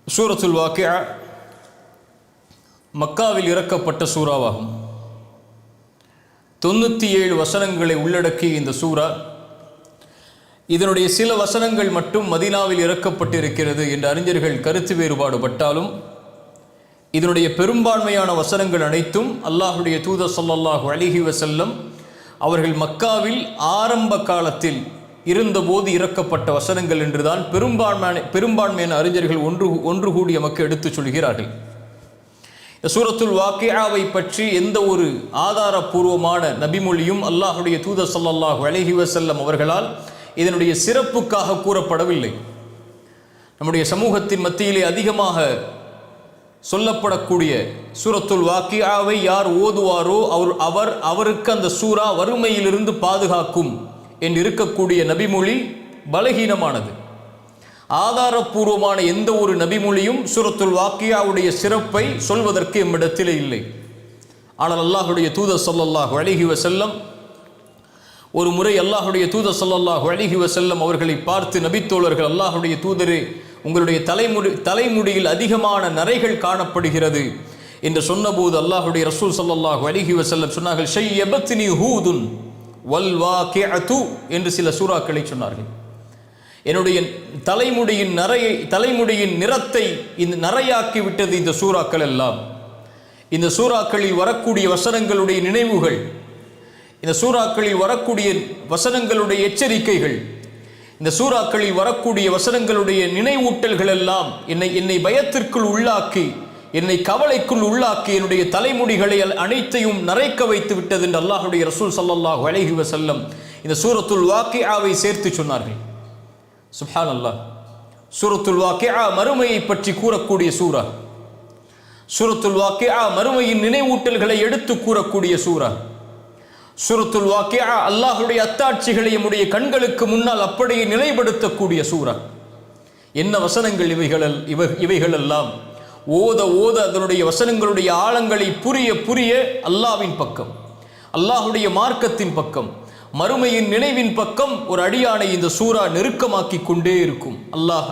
சூரத்துல் வாக்கிஆ மக்காவில் இறக்கப்பட்ட சூறாவாகும். 97 வசனங்களை உள்ளடக்கிய இந்த சூரா, இதனுடைய சில வசனங்கள் மட்டும் மதீனாவில் இறக்கப்பட்டிருக்கிறது என்று அறிஞர்கள் கருத்து வேறுபாடுபட்டாலும், இதனுடைய பெரும்பான்மையான வசனங்கள் அனைத்தும் அல்லாஹுடைய தூதர் ஸல்லல்லாஹு அலைஹி வஸல்லம் அவர்கள் மக்காவில் ஆரம்ப காலத்தில் இருந்தபோது இறக்கப்பட்ட வசனங்கள் என்றுதான் பெரும்பான்மையான அறிஞர்கள் ஒன்று கூடி நமக்கு எடுத்துச் சொல்கிறார்கள். சூரத்துல் வாக்கிஆவை பற்றி எந்த ஒரு ஆதாரபூர்வமான நபிமொழியும் அல்லாஹுடைய தூதர் ஸல்லல்லாஹு அலைஹி வஸல்லம் அவர்களால் இதனுடைய சிறப்புக்காக கூறப்படவில்லை. நம்முடைய சமூகத்தின் மத்தியிலே அதிகமாக சொல்லப்படக்கூடிய சூரத்துல் வாக்கிஆவை யார் ஓதுவாரோ அவருக்கு அந்த சூரா வறுமையிலிருந்து பாதுகாக்கும் என்று இருக்கக்கூடிய நபிமொழி பலகீனமானது. ஆதாரபூர்வமான எந்த ஒரு நபிமொழியும் சூரத்துல் வாக்கியாவுடைய சிறப்பை சொல்வதற்கு எம்மிடத்திலே இல்லை. ஆனால் அல்லாஹுடைய தூதர் ஸல்லல்லாஹு அலைஹி வஸல்லம் ஒரு முறை அல்லாஹுடைய தூதர் ஸல்லல்லாஹு அலைஹி வஸல்லம் அவர்களை பார்த்து, நபித்தோழர்கள், அல்லாஹுடைய தூதரே, உங்களுடைய தலைமுடியில் அதிகமான நரைகள் காணப்படுகிறது என்று சொன்னபோது அல்லாஹுடைய ரசூல் ஸல்லல்லாஹு அலைஹி வஸல்லம் சொன்னார்கள், ஷையபத்னி ஹூதுன் வல் வாக்கிஅத்து என்று சில சூறாக்களை சொன்னார்கள். என்னுடைய தலைமுடியின் நிறத்தை இந்த நரையாக்கி விட்டது இந்த சூறாக்கள் எல்லாம். இந்த சூறாக்களில் வரக்கூடிய வசனங்களுடைய நினைவுகள், இந்த சூறாக்களில் வரக்கூடிய வசனங்களுடைய எச்சரிக்கைகள், இந்த சூறாக்களில் வரக்கூடிய வசனங்களுடைய நினைவூட்டல்கள் எல்லாம் என்னை பயத்திற்குள் உள்ளாக்கி, என்னை கவலைக்குள் உள்ளாக்கி, என்னுடைய தலைமுடிகளை அனைத்தையும் நரைக்க வைத்து விட்டது என்று அல்லாஹுடைய ரசூல் ஸல்லல்லாஹு அலைஹி வஸல்லம் இந்த சூரத்துல் வாக்கிஆவை சேர்த்து சொன்னார்கள். சுப்ஹானல்லாஹ். சூரத்துல் வாக்கிஆ மறுமையை பற்றி கூறக்கூடிய சூரா. சூரத்துல் வாக்கிஆ மறுமையின் நினைவூட்டல்களை எடுத்து கூறக்கூடிய சூரா. சூரத்துல் வாக்கிஆ அல்லாஹுடைய அத்தாட்சிகளை நம்முடைய கண்களுக்கு முன்னால் அப்படியே நிலைப்படுத்தக்கூடிய சூரா. என்ன வசனங்கள் இவைகள் எல்லாம்! ஓத ஓத அதனுடைய வசனங்களுடைய ஆழங்களை புரிய அல்லாஹ்வின் பக்கம், அல்லாஹுடைய மார்க்கத்தின் பக்கம், மறுமையின் நினைவின் பக்கம் ஒரு அடியானை இந்த சூரா நெருக்கமாக்கி கொண்டே இருக்கும். அல்லாஹ்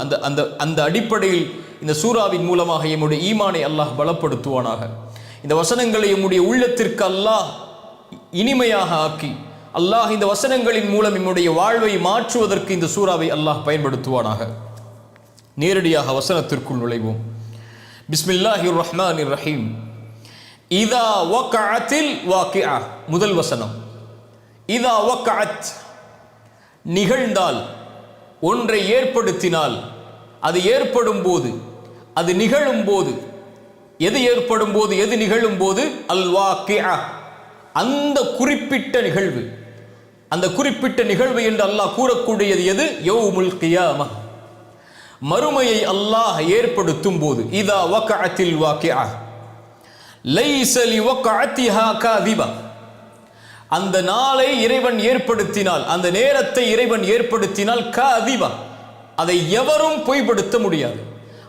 அந்த அடிப்படையில் இந்த சூறாவின் மூலமாக எம்முடைய ஈமானை அல்லாஹ் பலப்படுத்துவானாக. இந்த வசனங்களை எம்முடைய உள்ளத்திற்கு அல்லாஹ் இனிமையாக ஆக்கி, அல்லாஹ் இந்த வசனங்களின் மூலம் நம்முடைய வாழ்வை மாற்றுவதற்கு இந்த சூறாவை அல்லாஹ் பயன்படுத்துவானாக. நேரடியாக வசனத்திற்குள் நுழைவோம். பிஸ்மில்லாஹிர் ரஹ்மானிர் ரஹீம். இதா வக்அத்தில் வாக்கிஆ. முதல் வசனம். இதா வக்அத், நிகழ்ந்தால், ஒன்றை ஏற்படுத்தினால், அது ஏற்படும் போது, அது நிகழும் போது, எது ஏற்படும் போது, எது நிகழும் போது, அல் வாக்கிஆ, அந்த குறிப்பிட்ட நிகழ்வு. அந்த குறிப்பிட்ட நிகழ்வு என்று அல்லாஹ் கூறக்கூடியது எது? யௌமுல் கியாமஹ், மறுமையை அல்லாஹ் ஏற்படுத்தும் போது. இதா வக்அத்தில் வாக்கிஆ லைஸ லிவக்அத்திஹா காதிபா, அந்த நாளை இறைவன் ஏற்படுத்தினால், அந்த நேரத்தை இறைவன் ஏற்படுத்தினால், காதிபா, அதை எவரும் பொய்ப்படுத்த முடியாது.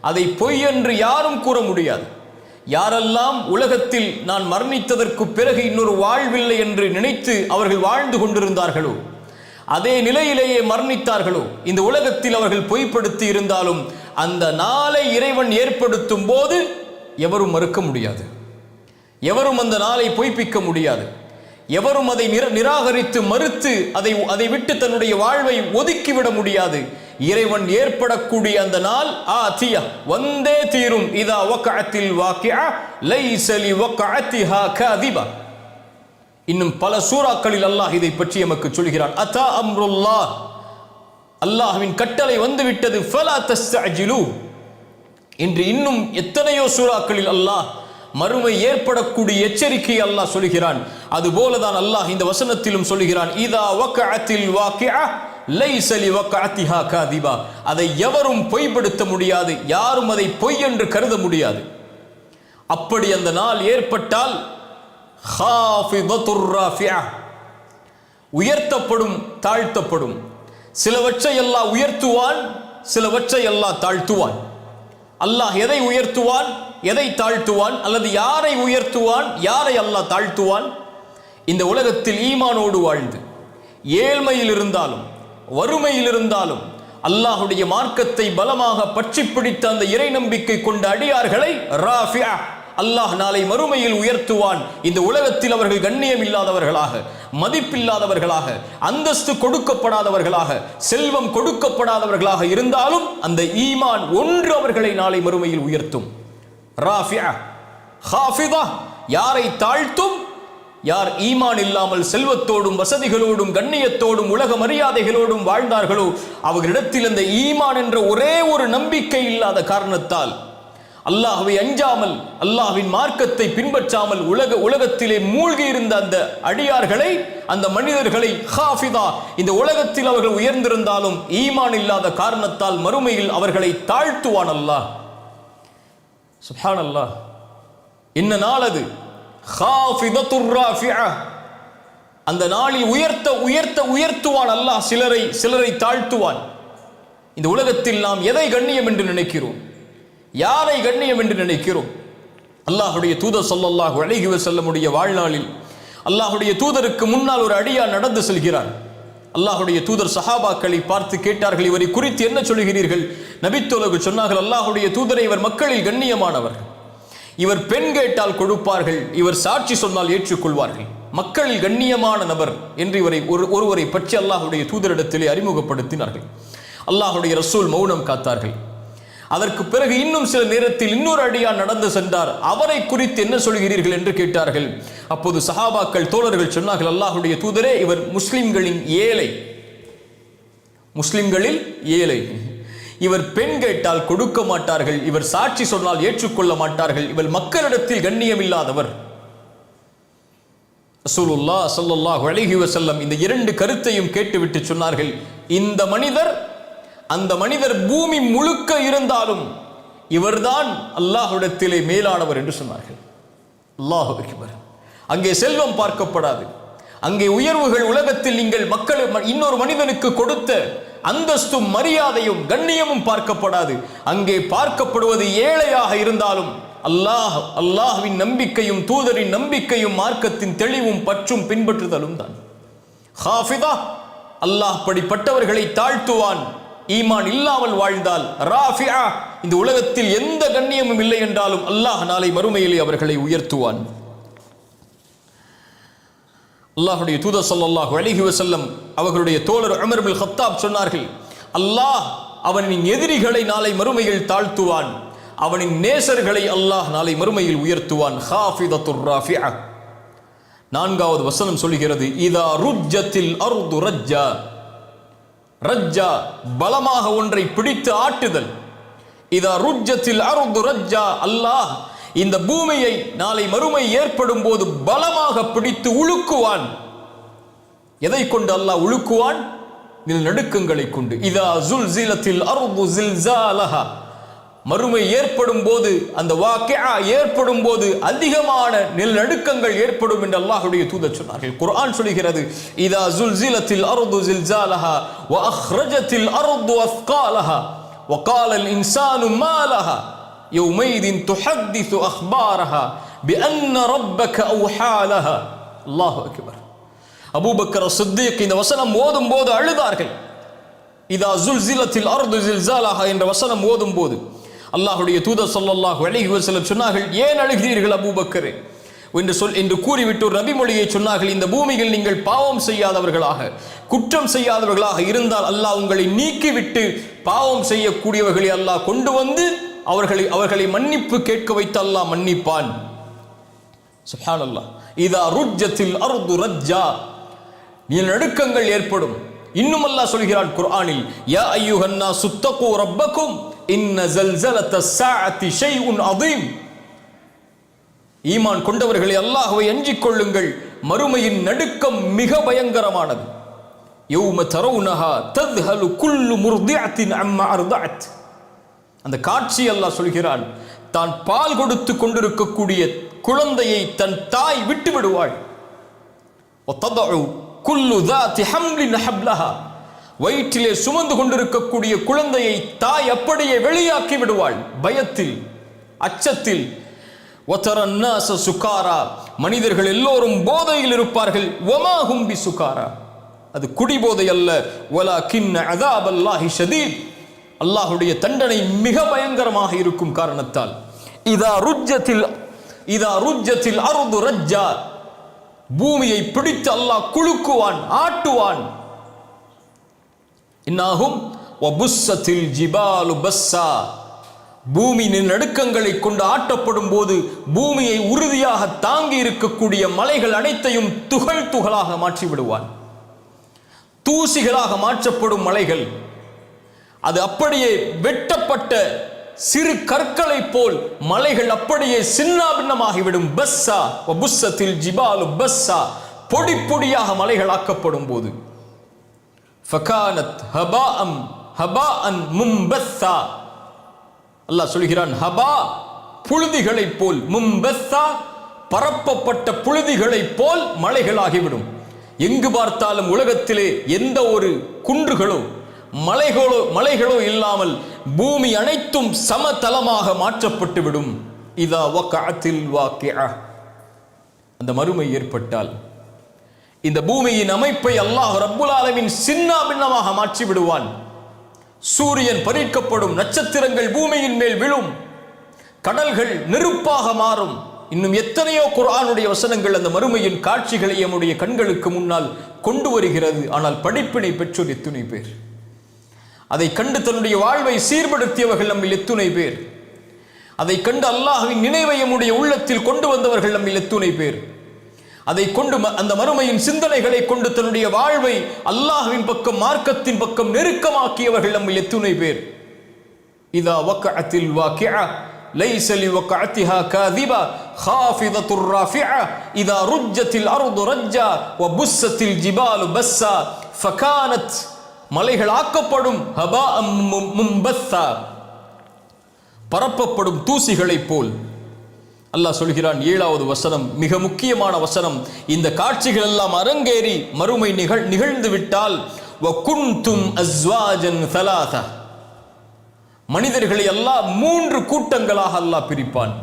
அதை பொய் என்று யாரும் கூற முடியாது. யாரெல்லாம் உலகத்தில் நான் மரணித்ததற்கு பிறகு இன்னொரு வாழ்வில்லை என்று நினைத்து அவர்கள் வாழ்ந்து கொண்டிருந்தார்களோ, அதே நிலையிலேயே மரணித்தார்களோ, இந்த உலகத்தில் அவர்கள் பொய்ப்படுத்தி இருந்தாலும் அந்த நாளை இறைவன் ஏற்படுத்தும் போது எவரும் மறுக்க முடியாது. எவரும் அந்த நாளை பொய்ப்பிக்க முடியாது. எவரும் அதை நிராகரித்து மறுத்து அதை விட்டு தன்னுடைய வாழ்வை ஒதுக்கிவிட முடியாது. இறைவன் ஏற்படக்கூடிய அந்த நாள் ஆதியா, வந்தே தீரும். இதா வக்அத்தில் வாக்கிஆ லைஸ லிவக்அத்திஹா காதிபா. இன்னும் பல சூறாக்களில் அல்லாஹ் இதை பற்றி நமக்கு சொல்கிறான். அதா அம்ருல்லாஹ், அல்லாஹ்வின் கட்டளை வந்துவிட்டது. ஃபலா தஸ்தஅஜிலு என்று இன்னும் எத்தனையோ சூறாக்களில் அல்லாஹ் மறுமை ஏற்படக்கூடிய எச்சரிக்கை அல்லாஹ் சொல்கிறான். அதுபோலதான் அல்லாஹ் இந்த வசனத்திலும் சொல்கிறான். இதா வக்அத்தில் வாக்கிஆ லைஸ லிவக்அத்திஹா காதிபா, அதை எவரும் பொய்ப்படுத்த முடியாது. யாரும் அதை பொய் என்று கருத முடியாது. அப்படி அந்த நாள் ஏற்பட்டால் ஹாஃபிதத்துர் ராஃபிஆ, உயர்த்தப்படும், தாழ்த்தப்படும். சிலவற்றை அல்லாஹ் உயர்த்துவான், சிலவற்றை அல்லாஹ் தாழ்த்துவான். அல்லாஹ் எதை உயர்த்துவான், எதை தாழ்த்துவான், அல்லது யாரை உயர்த்துவான், யாரை அல்லாஹ் தாழ்த்துவான்? இந்த உலகத்தில் ஈமானோடு வாழ்ந்து, ஏழ்மையில் இருந்தாலும், வறுமையில் இருந்தாலும், அல்லாஹுடைய மார்க்கத்தை பலமாக பற்றி பிடித்த அந்த இறை நம்பிக்கை கொண்ட அடியார்களை ராஃபிஆ அல்லாஹ் நாளை மறுமையில் உயர்த்துவான். இந்த உலகத்தில் அவர்கள் கண்ணியம் இல்லாதவர்களாக, மதிப்பில்லாதவர்களாக, அந்தஸ்து கொடுக்கப்படாதவர்களாக, செல்வம் கொடுக்கப்படாதவர்களாக இருந்தாலும் அந்த ஈமான் ஒன்று அவர்களை நாளை மறுமையில் உயர்த்தும். ராஃபிஆ ஹாஃபிதா யாரை தாழ்த்தும்? யார் ஈமான் இல்லாமல் செல்வத்தோடும் வசதிகளோடும் கண்ணியத்தோடும் உலக மரியாதைகளோடும் வாழ்ந்தார்களோ அவர்களிடத்தில் அந்த ஈமான் என்ற ஒரே ஒரு நம்பிக்கை இல்லாத காரணத்தால், அல்லாஹ்வை அஞ்சாமல் அல்லாஹ்வின் மார்க்கத்தை பின்பற்றாமல் உலகத்திலே மூழ்கி இருந்த அந்த அடியார்களை, அந்த மனிதர்களை ஹாஃபிதா, இந்த உலகத்தில் அவர்கள் உயர்ந்திருந்தாலும் ஈமான் இல்லாத காரணத்தால் மறுமையில் அவர்களை தாழ்த்துவான் அல்லாஹ். சுப்ஹானல்லாஹ். என்ன நாள் அது? ஹாஃபிதத்துர் ராஃபிஆ. அந்த நாளில் உயர்த்துவான் அல்லாஹ். சிலரை தாழ்த்துவான். இந்த உலகத்தில் நாம் எதை கண்ணியம் என்று நினைக்கிறோம்? யாரை கண்ணியம் என்று நினைக்கிறோம்? அல்லாஹுடைய தூதர் ஸல்லல்லாஹு அலைஹி வஸல்லமுடைய வாழ்நாளில் அல்லாஹுடைய தூதருக்கு முன்னால் ஒரு அடியார் நடந்து செல்கிறார். அல்லாஹுடைய தூதர் சஹாபாக்களை பார்த்து கேட்டார்கள், இவரை குறித்து என்ன சொல்கிறீர்கள்? நபித்தோழர்கள் சொன்னார்கள், அல்லாஹுடைய தூதரை, இவர் மக்களில் கண்ணியமானவர், இவர் பெண் கேட்டால் கொடுப்பார்கள், இவர் சாட்சி சொன்னால் ஏற்றுக்கொள்வார்கள், மக்களில் கண்ணியமான நபர் என்று ஒருவரை பற்றி அல்லாஹுடைய தூதரிடத்திலே அறிமுகப்படுத்தினார்கள். அல்லாஹுடைய ரசூல் மௌனம் காத்தார்கள். அதற்கு பிறகு இன்னும் சில நேரத்தில் இன்னொரு அடியார் நடந்து சென்றார். அவரை குறித்து என்ன சொல்கிறீர்கள் என்று கேட்டார்கள். அப்போது சஹாபாக்கள் தோழர்கள் சொன்னார்கள், அல்லாஹுடைய தூதரே, இவர் முஸ்லிம்களில் ஏழை, இவர் பெண் கேட்டால் கொடுக்க மாட்டார்கள், இவர் சாட்சி சொன்னால் ஏற்றுக்கொள்ள மாட்டார்கள், இவர் மக்களிடத்தில் கண்ணியம் இல்லாதவர். ரசூலுல்லாஹ் ஸல்லல்லாஹு அலைஹி வஸல்லம் இந்த இரண்டு கருத்தையும் கேட்டுவிட்டு சொன்னார்கள், இந்த மனிதர், அந்த மனிதர் பூமி முழுக்க இருந்தாலும் இவர்தான் அல்லாஹ்விடத்திலே மேலானவர் என்று சொன்னார்கள். அல்லாஹு அக்பர். அங்கே செல்வம் பார்க்கப்படாது, அங்கே உயர்வுகள், உலகத்தில் நீங்கள் இன்னொரு மனிதனுக்கு கொடுத்த அந்தஸ்தும் மரியாதையும் கண்ணியமும் பார்க்கப்படாது. அங்கே பார்க்கப்படுவது ஏழையாக இருந்தாலும் அல்லாஹ்வின் நம்பிக்கையும் தூதரின் நம்பிக்கையும் மார்க்கத்தின் தெளிவும் பற்றும் பின்பற்றுதலும் தான். ஹாஃபிதா அல்லாஹ் படிப்பட்டவர்களை தாழ்த்துவான். ஈமான் இல்லாமல் வாழ்ந்தால் ராஃபிஆ, இந்த உலகத்தில் எந்த கண்ணியமும் இல்லை என்றாலும் அல்லாஹ் நாளை மறுமையிலே அவர்களை உயர்த்துவான். அல்லாஹுடைய தூதர் ஸல்லல்லாஹு அலைஹி வஸல்லம் அவர்களுடைய தோழர் உமர் இப்னு கத்தாப் சொன்னார்கள், அல்லாஹ் அவனின் எதிரிகளை நாளை மறுமையில் தாழ்த்துவான், அவனின் நேசர்களை அல்லாஹ் நாளை மறுமையில் உயர்த்துவான். ஹாஃபிதத்துர் ராஃபிஆ. நான்காவது வசனம் சொல்கிறது, இதா ருஜ்ஜத்தில் அர்து ரஜ்ஜா. ரஜ்ஜா பலமாக ஒன்றை பிடித்து ஆட்டுதல். இதா ருஜ்ஜத்தில் அர்து ரஜ்ஜா, அல்லாஹ் இந்த பூமியை நாளை மறுமை ஏற்படும் போது பலமாக பிடித்து உழுக்குவான். எதை கொண்டு அல்லாஹ் உழுக்குவான்? நிலநடுக்கங்களை கொண்டு. இதா ஸுல்ஸிலத்தில் அர்து ஸில்ஸாலஹா, மறுமை ஏற்படும் போது, அந்த வாக்கிஆ ஏற்படும் போது அதிகமான நிலநடுக்கங்கள் ஏற்படும் என்று அல்லாஹ்வுடைய தூதர் சொன்னார்கள். குர்ஆன் சொல்கிறது, இதா ஸுல்ஸிலத்தில் அர்து ஸில்ஸாலஹா வ அக்ரஜத்தில் அர்து அஸ்காலஹா வ காலல் இன்சானு மா லஹா யௌமைதின் துஹத்திஸு அக்பாரஹா பிஅன்ன ரப்பக அவ்ஹா லஹா. அல்லாஹு அக்பர். அபூபக்கர் சித்தீக் இந்த வசனம் ஓதும் போது அழுதார்கள். இதா ஸுல்ஸிலத்தில் அர்து ஸில்ஸாலஹா என்ற வசனம் ஓதும் போது அல்லாஹ்வுடைய தூதர் ஸல்லல்லாஹு அலைஹி வஸல்லம் சொன்னார்கள், ஏன் அழுகிறீர்கள் அபூபக்கரே என்று கூறிவிட்டு ஒரு நபிமொழியை சொன்னார்கள், இந்த பூமியில் நீங்கள் பாவம் செய்யாதவர்களாக, குற்றம் செய்யாதவர்களாக இருந்தால் அல்லாஹ் உங்களை நீக்கிவிட்டு பாவம் செய்யக்கூடியவர்களை அல்லாஹ் கொண்டு வந்து அவர்களை மன்னிப்பு கேட்க வைத்து அல்லாஹ் மன்னிப்பான். சுப்ஹானல்லாஹ். இதா ருஜ்ஜத்தில் அர்து ரஜ்ஜா, நிலநடுக்கங்கள் ஏற்படும். இன்னும் அல்லாஹ் சொல்கிறான் குர்ஆனில், யா அய்யுஹன் நாஸு தகு ரப்பக்கும் இன்ன ஸல்ஸலத்தஸ் ஸாஅத்தி ஷைஉன் அதீம். ஈமான் கொண்டவர்களே, அல்லாஹ்வை அஞ்சிக் கொள்ளுங்கள், மறுமையின் நடுக்கம் மிக பயங்கரமானது. யௌம தரவுனஹா தத்ஹலு குல்லு முர்திஅத்தின் அம்மா அர்தஅத். அந்த காட்சி அல்லாஹ் சொல்கிறான், தான் பால் கொடுத்து கொண்டிருக்கக்கூடிய குழந்தையை தன் தாய் விட்டு விடுவாள். வததஉ குல்லு ذات حمل حبلها. வயிற்றிலே சுமந்து கொண்டிருக்கக்கூடிய குழந்தையை தாய் அப்படியே வெளியாக்கி விடுவாள் பயத்தில், அச்சத்தில். வதர الناس சுகாரா, மனிதர்கள் எல்லோரும் போதையில் இருப்பார்கள். வமா ஹும் பிசுகாரா, அது குடிபோதை அல்ல. வலாகின் அஸாபல்லாஹி ஷதீத், அல்லாஹ்வுடைய தண்டனை மிக பயங்கரமாக இருக்கும் காரணத்தால். இதா ருஜ்ஜத்தில் அர்து ரஜ்ஜா, பூமியை பிடித்து அல்லாஹ் குலுக்குவான், ஆட்டுவான். இன்னாகும் வபுஸ்ஸத்தில் ஜிபாலு பஸ்ஸா, பூமியின் நடுக்கங்களை கொண்டு ஆட்டப்படும் போது பூமியை உறுதியாக தாங்கி இருக்கக்கூடிய மலைகள் அனைத்தையும் துகள் துகளாக மாற்றி விடுவான். தூசிகளாக மாற்றப்படும் மலைகள் அது அப்படியே வெட்டப்பட்ட சிறு கற்களை போல் மலைகள் அப்படியே சின்னாபின்னமாகிவிடும். பஸ்ஸா வபுஸ்ஸத்தில் ஜிபாலு பஸ்ஸா, பொடி பொடியாக மலைகள் ஆக்கப்படும் போது ஃபகானத் ஹபாஅன் மும்பஸ்ஸா, அல்லாஹ் சொல்கிறான் ஹபா, புழுதிகளைப் போல், மும்பஸ்ஸா, பரப்பப்பட்ட புழுதிகளைப் போல் மலைகளாகிவிடும். எங்கு பார்த்தாலும் உலகத்திலே எந்த ஒரு குன்றுகளோ மலைகளோ இல்லாமல் பூமி அனைத்தும் சமதளமாக மாற்றப்பட்டுவிடும். இதா வகஅத்தில் வாக்கிஅ, அந்த மறுமை ஏற்பட்டால் இந்த பூமியின் அமைப்பை அல்லாஹ் ரப்புல் ஆலமீன் சின்னாபின்னமாக மாற்றி விடுவான். சூரியன் பறிக்கப்படும், நட்சத்திரங்கள் பூமியின் மேல் விழும், கடல்கள் நெருப்பாக மாறும். இன்னும் எத்தனையோ குர்ஆனுடைய வசனங்கள் அந்த மறுமையின் காட்சிகளை நம்முடைய கண்களுக்கு முன்னால் கொண்டு வருகிறது. ஆனால் படிப்பினை பெற்றோர் எத்துணை பேர்? அதை கண்டு தன்னுடைய வாழ்வை சீர்படுத்தியவர்கள் நம்மில் எத்துணை பேர்? அதை கண்டு அல்லாஹ்வின் நினைவை நம்முடைய உள்ளத்தில் கொண்டு வந்தவர்கள் நம்மில் எத்துணை பேர்? அதை கொண்டு அந்த மறுமையின் சிந்தனைகளை கொண்டு தன்னுடைய வாழ்வை அல்லாஹ்வின் பக்கம், மார்க்கத்தின் பக்கம் நெருக்கமாக்கியவர்கள் நம்மில் எத்துணை பேர்? இதா வகஅத்தில் வாக்கிஅ லைஸ லிவகஅத்திஹா காதிபா ஹாஃபிதத்துர் ராஃபிஅ இதா ருஜ்ஜத்தில் அர்து ரஜ்ஜா வபுஸ்ஸத்தில் ஜிபாலு பஸ்ஸா ஃபகானத், மலைகள் ஆக்கப்படும், ஹபாஅம் மும்பஸ்ஸா, பரப்பப்படும் தூசிகளைப் போல். அல்லாஹ் சொல்கிறான், 7வது வசனம், மிக முக்கியமான வசனம். இந்த காட்சிகள் எல்லாம் அரங்கேறி மறுமை நிகழ்ந்து விட்டால் வகுன்தும் அஸ்வாஜன் ஸலாஸா, மனிதர்களை அல்லாஹ் 3 கூட்டங்களாக அல்லாஹ் பிரிப்பான்.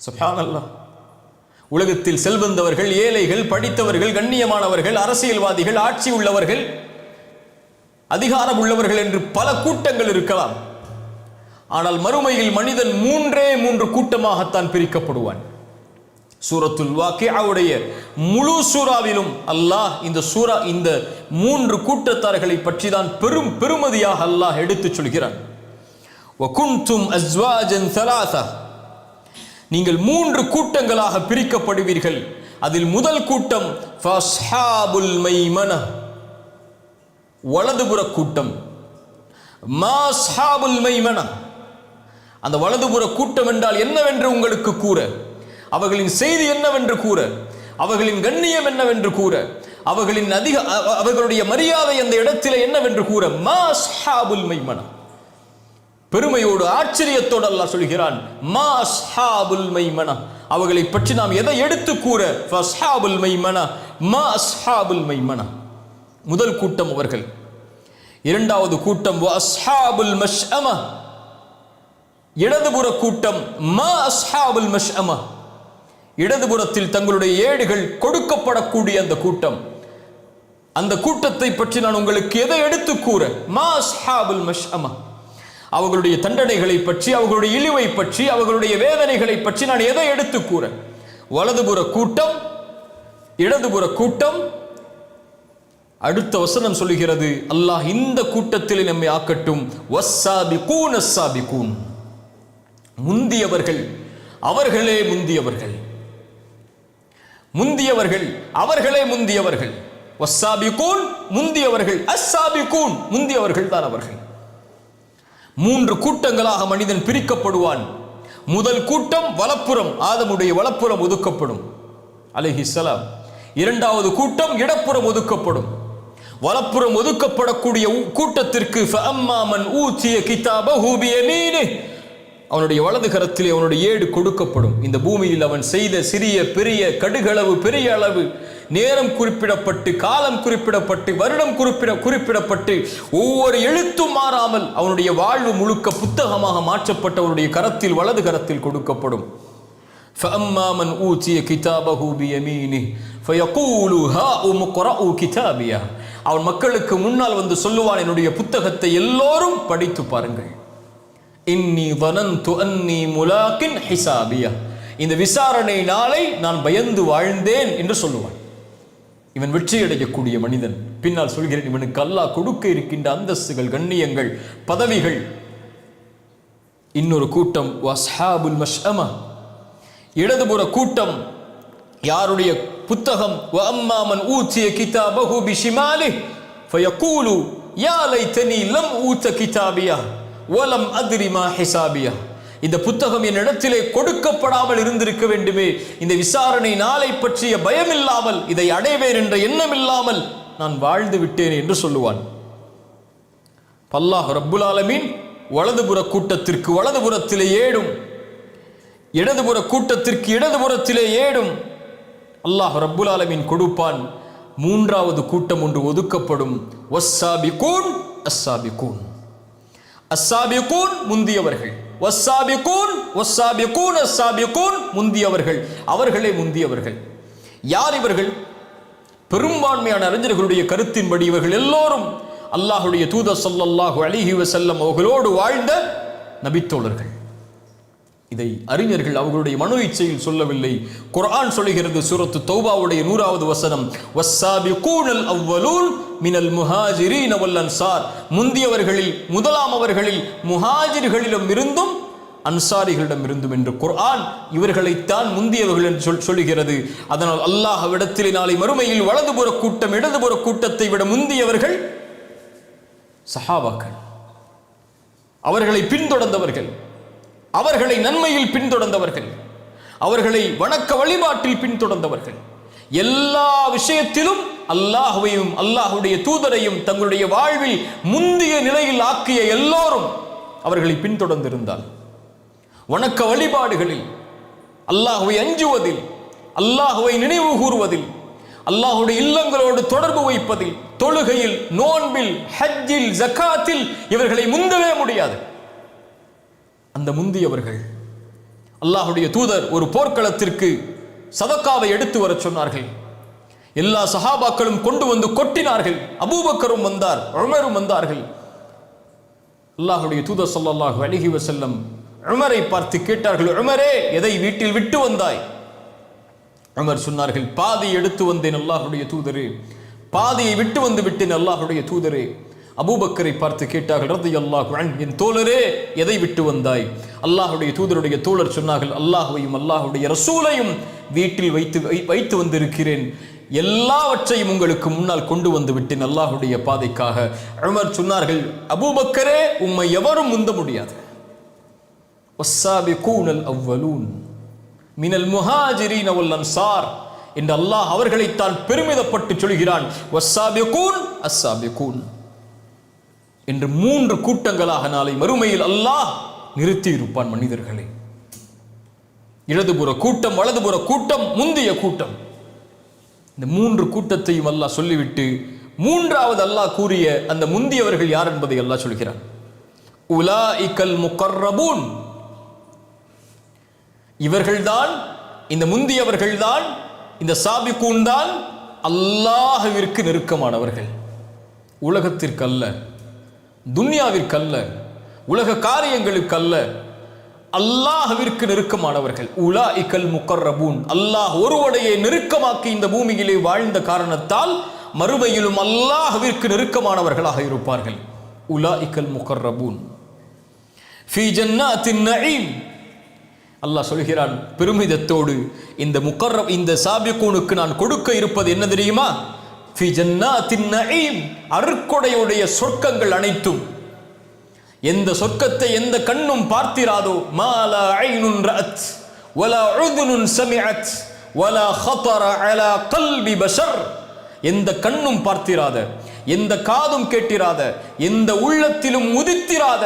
சுப்ஹானல்லாஹ். உலகத்தில் செல்வந்தவர்கள், ஏழைகள், படித்தவர்கள், கண்ணியமானவர்கள், அரசியல்வாதிகள், ஆட்சி உள்ளவர்கள், அதிகாரம் உள்ளவர்கள் என்று பல கூட்டங்கள் இருக்கலாம். ஆனால் மறுமையில் மனிதன் 3 கூட்டமாகத்தான் பிரிக்கப்படுவான். சூரத்துல் வாக்கிஅவுடைய முழு சூறாவிலும் அல்லாஹ் இந்த 3 கூட்டத்தார்களை பற்றி தான் பெருமதியாக அல்லாஹ் எடுத்துச் சொல்கிறான். வகுன்தும் அஸ்வாஜன் ஸலாஸா, நீங்கள் 3 கூட்டங்களாக பிரிக்கப்படுவீர்கள். அதில் முதல் கூட்டம் ஃபஸ்ஹாபுல் மைமனா, வலதுபுற கூட்டம். மாஸ்ஹாபுல் மைமனா, அந்த வலதுபுற கூட்டம் என்றால் என்னவென்று உங்களுக்கு கூற, அவர்களின் செய்தி என்னவென்று கூற, அவர்களின் கண்ணியம் என்னவென்று கூற, அவர்களுடைய மரியாதை அந்த இடத்திலே என்னவென்று கூற. மாஸ்ஹாபுல் மைமனா, பெருமையோடு ஆச்சரியத்தோடு அல்லாஹ் சொல்கிறான், மாஸ்ஹாபுல் மைமனா, அவர்களை பற்றி நாம் எதை எடுத்து கூற. ஃபஸ்ஹாபுல் மைமனா, மாஸ்ஹாபுல் மைமனா, முதல் கூட்டம் அவர்கள். 2வது கூட்டம் வஸ்ஹாபுல் மஷ்அமா, இடதுபுற கூட்டம். மா அஸ்ஹாபுல் மஷ்அமா, இடதுபுறத்தில் தங்களுடைய ஏடுகள் கொடுக்கப்படக்கூடிய அந்த கூட்டம். அந்த கூட்டத்தை பற்றி நான் உங்களுக்கு எதை எடுத்து கூற. மா அஸ்ஹாபுல் மஷ்அமா, அவர்களுடைய தண்டனைகளை பற்றி, அவர்களுடைய இழிவை பற்றி, அவர்களுடைய வேதனைகளை பற்றி நான் எதை எடுத்து கூற. வலதுபுற கூட்டம், இடதுபுற கூட்டம். அடுத்த வசனம் சொல்லுகிறது, அல்லாஹ் இந்த கூட்டத்தில் நம்மை ஆக்கட்டும். வஸ்ஸாபிகூன் அஸ்ஸாபிகூன், முந்தியவர்கள், அவர்களே முந்தியவர்கள், முந்தியவர்கள், அவர்களே முந்தியவர்கள். வஸ்ஸாபிகூன், முந்தியவர்கள், அஸ்ஸாபிகூன், முந்தியவர்கள் தான் அவர்கள். 3 கூட்டங்களாக மனிதன் பிரிக்கப்படுவான். முதல் கூட்டம் வலப்புறம், ஆதமுடைய வலப்புறம் ஒதுக்கப்படும் அலைஹிஸ்ஸலாம். 2வது கூட்டம் இடப்புறம் ஒதுக்கப்படும். வலப்புறம் ஒதுக்கப்படக்கூடிய கூட்டத்திற்கு ஃபஅம்மா மன் ஊதிய கிதாபஹு பியமீனிஹி, அவனுடைய வலது கரத்திலே அவனுடைய ஏடு கொடுக்கப்படும். இந்த பூமியில் அவன் செய்த சிறிய பெரிய கடுகளவு பெரிய அளவு, நேரம் குறிப்பிடப்பட்டு, காலம் குறிப்பிடப்பட்டு, வருடம் குறிப்பிடப்பட்டு, ஒவ்வொரு எழுத்தும் மாறாமல் அவனுடைய வாழ்வு முழுக்க புத்தகமாக மாற்றப்பட்ட அவனுடைய கரத்தில், வலது கரத்தில் கொடுக்கப்படும். فَأَمَّا مَنْ أُوتِيَ كِتَابَهُ بِيَمِينِهِ ஃபயகூலு ஹாஉம் க்ரஉ கிதாபியா, அவன் மக்களுக்கு முன்னால் வந்து சொல்லுவான், என்னுடைய புத்தகத்தை எல்லோரும் படித்து பாருங்கள். இன்னி வனந்து அன்னி முலாகின் ஹிசாபியா, இந்த விசாரணை நாளை நான் பயந்து வாழ்ந்தேன் என்று சொல்லுவான். இவன் வெற்றி அடையக்கூடிய மனிதன். பின்னால் சொல்கிறேன், இவனுக்கு அல்லாஹ் கொடுக்க இருக்கின்ற அந்தஸ்துகள், கண்ணியங்கள், பதவிகள். இன்னொரு கூட்டம் வஸ்ஹாபுல் மஷ்அமா, இடதுபுற கூட்டம். யாருடைய புத்தகம் வஅம்மா மன் ஊதிய கிதாபஹு பிஷிமாலிஹி ஃபயகூலு யா லைதனி லம் ஊத கிதாபியா வலம் அத்ரி மா ஹிசாபியா, இந்த புத்தகம் என் இடத்திலே கொடுக்கப்படாமல் இருந்திருக்க வேண்டுமே, இந்த விசாரணை நாளை பற்றிய பயம் இல்லாமல், இதை அடைவேன் என்ற எண்ணம் இல்லாமல் நான் வாழ்ந்து விட்டேன் என்று சொல்லுவான். அல்லாஹ் ரப்புல் ஆலமீன் வலதுபுற கூட்டத்திற்கு வலதுபுறத்திலே ஏடும், இடதுபுற கூட்டத்திற்கு இடதுபுறத்திலே ஏடும் அல்லாஹ் ரப்புல் ஆலமீன் கொடுப்பான். மூன்றாவது கூட்டம் ஒன்று ஒதுக்கப்படும். வஸ்ஸாபிகூன் அஸ்ஸாபிகூன், அஸ்ஸாபிகூன் முந்தியவர்கள், வஸ்ஸாபிகூன் வஸ்ஸாபிகூன் அஸ்ஸாபிகூன் முந்தியவர்கள், அவர்களே முந்தியவர்கள். யார் இவர்கள்? பெரும்பான்மையான அறிஞர்களுடைய கருத்தின்படி இவர்கள் எல்லோரும் அல்லாஹ்வுடைய தூதர் ஸல்லல்லாஹு அலைஹி வஸல்லம் அவர்களோடு வாழ்ந்த நபித்தோழர்கள். இதை அறிஞர்கள் அவர்களுடைய மனோ இச்சையில் சொல்லவில்லை. குர்ஆன் சொல்கிறது, சூரத்து தௌபாவுடைய 100வது வசனம், வஸ்ஸாபிகூனல் அவ்வலூன் மினல் முஹாஜிரீன வல் அன்சார், முந்தியவர்களில் முதலாம் அவர்களில் முஹாஜிர்களிடம் இருந்தும் அன்சாரிகளிடம் இருந்தும் என்று குர்ஆன் இவர்களைத்தான் முந்தியவர்கள் என்று சொல்லுகிறது. அதனால் அல்லாஹ்விடத்திலே நாளை மறுமையில் வலதுபுற கூட்டம் இடதுபுற கூட்டத்தை விட முந்தியவர்கள் சஹாபாக்கள், அவர்களை பின்தொடர்ந்தவர்கள், அவர்களை நன்மையில் பின்தொடர்ந்தவர்கள், அவர்களை வணக்க வழிபாட்டில் பின்தொடர்ந்தவர்கள், எல்லா விஷயத்திலும் அல்லாஹ்வையும் அல்லாஹ்வுடைய தூதரையும் தங்களுடைய வாழ்வில் முந்திய நிலையில் ஆக்கிய எல்லோரும் அவர்களை பின்தொடர்ந்திருந்தால், வணக்க வழிபாடுகளில், அல்லாஹ்வை அஞ்சுவதில், அல்லாஹ்வை நினைவு கூறுவதில், அல்லாஹ்வுடைய இல்லங்களோடு தொடர்பு வைப்பதில், தொழுகையில், நோன்பில், ஹஜ்ஜில், ஜகாத்தில் இவர்களை முந்தவே முடியாது. அந்த முந்தியவர்கள், அல்லாஹ்வுடைய தூதர் ஒரு போர்க்களத்திற்கு சதக்காவை எடுத்து வர சொன்னார்கள். எல்லா சஹாபாக்களும் கொண்டு வந்து கொட்டினார்கள். அபூபக்கரும் வந்தார், உமரும் வந்தார்கள். அல்லாஹ்வுடைய தூதர் ஸல்லல்லாஹு அலைஹி வஸல்லம் உமரை பார்த்து கேட்டார்கள், உமரே, எதை வீட்டில் விட்டு வந்தாய்? உமர் சொன்னார்கள், பாதி எடுத்து வந்தேன் அல்லாஹ்வுடைய தூதரே, பாதியை விட்டு வந்து விட்டேன் அல்லாஹ்வுடைய தூதரே. அபூபக்கரை பார்த்து கேட்டார்கள், ரலியல்லாஹு அன்ஹு, என் தோழரே, எதை விட்டு வந்தாய்? அல்லாஹ்வுடைய தூதருடைய தோழர் சொன்னார்கள், அல்லாஹ்வையும் அல்லாஹ்வுடைய ரசூலையும் வீட்டில் வைத்து வந்திருக்கிறேன், எல்லாவற்றையும் உங்களுக்கு முன்னால் கொண்டு வந்து விட்டேன் அல்லாஹ்வுடைய பாதைக்காக. உமர் சொன்னார்கள், அபூபக்கரே, உம்மை எவரும் முந்த முடியாது. வஸ்ஸாபிகூனல் அவ்வலூன் மினல் முஹாஜிரீன வல் அன்சார் என்று அல்லாஹ் அவர்களைத்தான் பெருமிதப்பட்டு சொல்கிறான். வஸ்ஸாபிகூன் அஸ்ஸாபிகூன் என்று 3 கூட்டங்களாக நாளை மறுமையில் அல்லாஹ் நிறுத்தி இருப்பான் மனிதர்களை. இடதுபுற கூட்டம், வலதுபுற கூட்டம், முந்திய கூட்டம். இந்த 3 கூட்டத்தையும் அல்லாஹ் சொல்லிவிட்டு மூன்றாவது அல்லாஹ் கூறிய அந்த முந்தியவர்கள் யார் என்பதை அல்லாஹ் சொல்கிறான். உலாஇகல் முகர்ரபூன், இவர்கள்தான், இந்த முந்தியவர்கள்தான், இந்த சாபிகூன் தான் அல்லாஹ்விற்கு நெருக்கமானவர்கள். உலகத்திற்கு அல்ல, துன்யாவிற்கு அல்ல, உலக காரியங்களுக்கு அல்ல, அல்லாஹ்விற்கு நெருக்கமானவர்கள். உலாஇகல் முகர்ரபூன், அல்லாஹ் ஒருவனையே நெருக்கமாக்கி இந்த பூமியிலே வாழ்ந்த காரணத்தால் மறுமையிலும் அல்லாஹ்விற்கு நெருக்கமானவர்களாக இருப்பார்கள். உலாஇகல் முகர்ரபூன் ஃபீ ஜன்னாத்தின் நஈம், அல்லாஹ் சொல்கிறான் பெருமிதத்தோடு, இந்த சாபிகூனுக்கு நான் கொடுக்க இருப்பது என்ன தெரியுமா? ஃபீ ஜன்னாத்தின் நஈம், அருட்கொடையுடைய சொர்க்கங்கள் அனைத்தும். எந்த சொர்க்கத்தை எந்த கண்ணும் பார்த்திராதோ, மாலா ஐனுன் ரஅத் வலா உதுனுன் சமிஅத் வலா ஹதர அலா கல்பி பஷர், எந்த கண்ணும் பார்த்திராத, எந்த காதும் கேட்டிராத, எந்த உள்ளத்திலும் உதித்திராத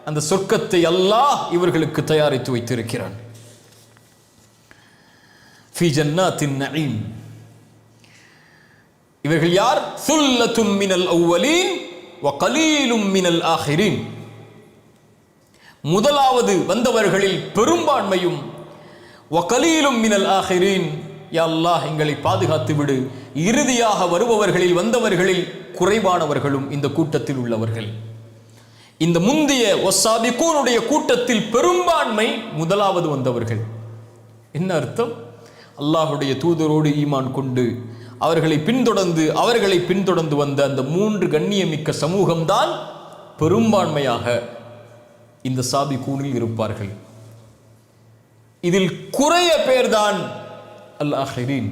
அந்த சொர்க்கத்தை அல்லாஹ் இவர்களுக்கு தயாரித்து வைத்திருக்கிறான். ஃபீ ஜன்னாத்தின் நஈம். இவர்கள் யார்? சுல்லத்தும் மினல் அவ்வலீன் வ கலீலும் மினல் ஆஹிரீன். முதலாவது வந்தவர்களில் பெரும்பான்மையும், வ கலீலும் மினல் ஆஹிரீன், யா அல்லாஹ் எங்களை பாதுகாத்து விடு. இறுதியாக வருபவர்களில் வந்தவர்களில் குறைவானவர்களும் இந்த கூட்டத்தில் உள்ளவர்கள். இந்த முந்திய வஸ்ஸாபிகூனுடைய கூட்டத்தில் பெரும்பான்மை முதலாவது வந்தவர்கள். என்ன அர்த்தம்? அல்லாஹுடைய தூதரோடு ஈமான் கொண்டு அவர்களை பின்தொடர்ந்து வந்த அந்த 3 கண்ணியமிக்க சமூகம்தான் பெரும்பான்மையாக இந்த சாபிகூனில் இருப்பார்கள். இதில் குறைய பேர்தான் அல் ஆஹிரீன்.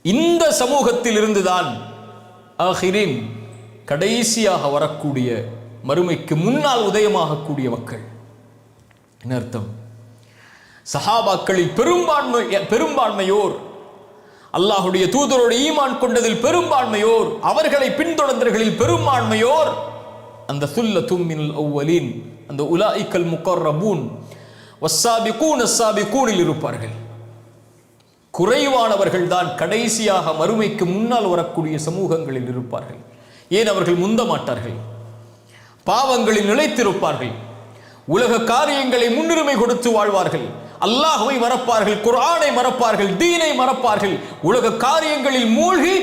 இந்த சமூகத்தில் இருந்துதான் ஆஹிரீன், கடைசியாக வரக்கூடிய மறுமைக்கு முன்னால் உதயமாகக்கூடிய மக்கள். என்ன அர்த்தம்? சஹாபாக்களில் பெரும்பான்மையோர், அல்லாஹுடைய தூதரோடு ஈமான் கொண்டதில் பெரும்பான்மையோர், அவர்களை பின்தொடர்ந்தவர்களில் பெரும்பான்மையோர் அந்த சுல்லத்தும் மினல் அவ்வலீன், அந்த உலாயிக்கல் முகர்ரபூன் வஸ்ஸாபிகூனில் இருப்பார்கள். குறைவானவர்கள் தான் கடைசியாக மறுமைக்கு முன்னால் வரக்கூடிய சமூகங்களில் இருப்பார்கள். ஏன்? அவர்கள் முந்த மாட்டார்கள், பாவங்களில் நிலைத்திருப்பார்கள், உலக காரியங்களை முன்னுரிமை கொடுத்து வாழ்வார்கள், அல்லாஹ்வை மறப்பார்கள், குர்ஆனை மறப்பார்கள், தீனை மறப்பார்கள், உலக காரியங்களில் மூழ்கி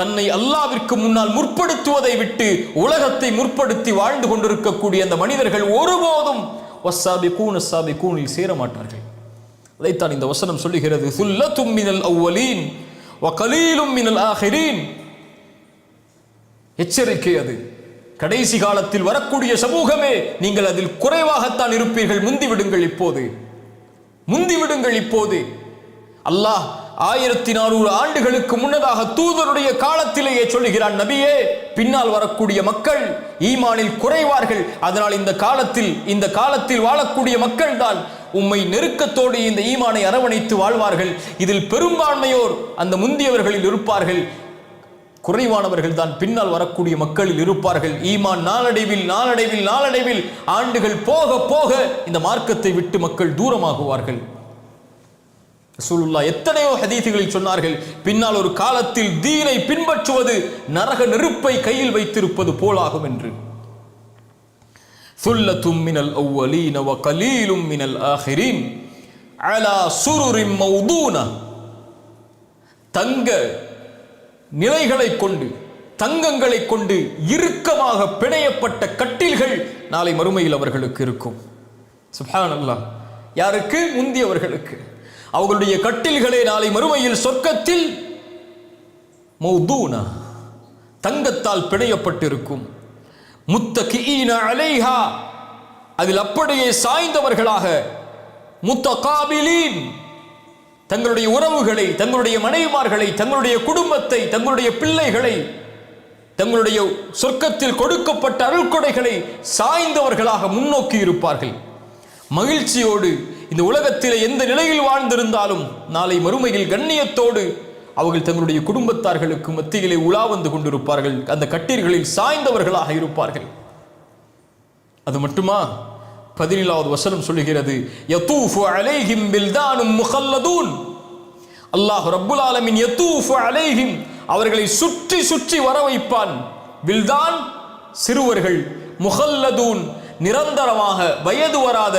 தன்னை அல்லாஹ்விற்கு முன்னால் முற்படுத்துவதை விட்டு உலகத்தை முற்படுத்தி வாழ்ந்து கொண்டிருக்கக்கூடிய அந்த மனிதர்கள் ஒருபோதும் வஸ்ஸாபிகூனில் சேர மாட்டார்கள். அதைத்தான் இந்த வசனம் சொல்லுகிறது. சுல்லத்தும் மினல் அவ்வலீன் வ கலீலும் மினல் ஆஹிரீன். எச்சரிக்கை அது. கடைசி காலத்தில் வரக்கூடிய சமூகமே, நீங்கள் அதில் குறைவாகத்தான் இருப்பீர்கள். முந்திவிடுங்கள் இப்போது. அல்லாஹ் 1400 ஆண்டுகளுக்கு முன்னதாக தூதருடைய காலத்திலேயே சொல்லுகிறான், நபியே, பின்னால் வரக்கூடிய மக்கள் ஈமானில் குறைவார்கள். அதனால் இந்த காலத்தில் வாழக்கூடிய மக்கள் தான் உம்மை நெருக்கத்தோடு இந்த ஈமானை அரவணைத்து வாழ்வார்கள். இதில் பெரும்பான்மையோர் அந்த முந்தியவர்களில் இருப்பார்கள், குறைவானவர்கள் தான் பின்னால் வரக்கூடிய மக்களில் இருப்பார்கள். ஈமான் நாளடைவில் ஆண்டுகள் போக போக இந்த மார்க்கத்தை விட்டு மக்கள் தூரமாகுவார்கள். ரசூலுல்லாஹ் எத்தனையோ ஹதீஸுகளில் சொன்னார்கள், பின்னால் ஒரு காலத்தில் தீனை பின்பற்றுவது நரக நெருப்பை கையில் வைத்திருப்பது போலாகும் என்று. சுல்லத்தும் மினல் அவ்வலீன வ கலீலும் மினல் ஆஹிரீன் அலா சுருரின் மௌதூனா. தங்க நிலைகளை கொண்டு, தங்கங்களை கொண்டு இறுக்கமாக பிணையப்பட்ட கட்டில்கள் நாளை மறுமையில் அவர்களுக்கு இருக்கும். சுப்ஹானல்லாஹ். யாருக்கு? முந்தியவர்களுக்கு. அவர்களுடைய கட்டில்களே நாளை மறுமையில் சொர்க்கத்தில் மௌதூனா, தங்கத்தால் பிணையப்பட்டிருக்கும். முத்தகிஈன அலைஹா, அதில் அப்படியே சாய்ந்தவர்களாக. முத்தகாபிலீன், தங்களுடைய உறவுகளை, தங்களுடைய மனைவிமார்களை, தங்களுடைய குடும்பத்தை, தங்களுடைய பிள்ளைகளை, தங்களுடைய சொர்க்கத்தில் கொடுக்கப்பட்ட அருள்கொடைகளை சாய்ந்தவர்களாக முன்னோக்கி இருப்பார்கள். மகிழ்ச்சியோடு இந்த உலகத்திலே எந்த நிலையில் வாழ்ந்திருந்தாலும் நாளை மறுமையில் கண்ணியத்தோடு அவர்கள் தங்களுடைய குடும்பத்தார்களுக்கு மத்தியிலே உலா வந்து கொண்டிருப்பார்கள். அந்த கட்டீர்களில் சாய்ந்தவர்களாக இருப்பார்கள். அது மட்டுமா? 17வது வசனம் சொல்லுகிறது, யதூஃபு அலைஹிம் பில்தானும் முகல்லதூன். அல்லாஹ் ரப்புல் ஆலமீன் யதூஃபு அலைஹிம், அவர்களை சுற்றி சுற்றி வர வைப்பான். பில்தான் சிறுவர்கள், முகல்லதூன் நிரந்தரமாக வயது வராத,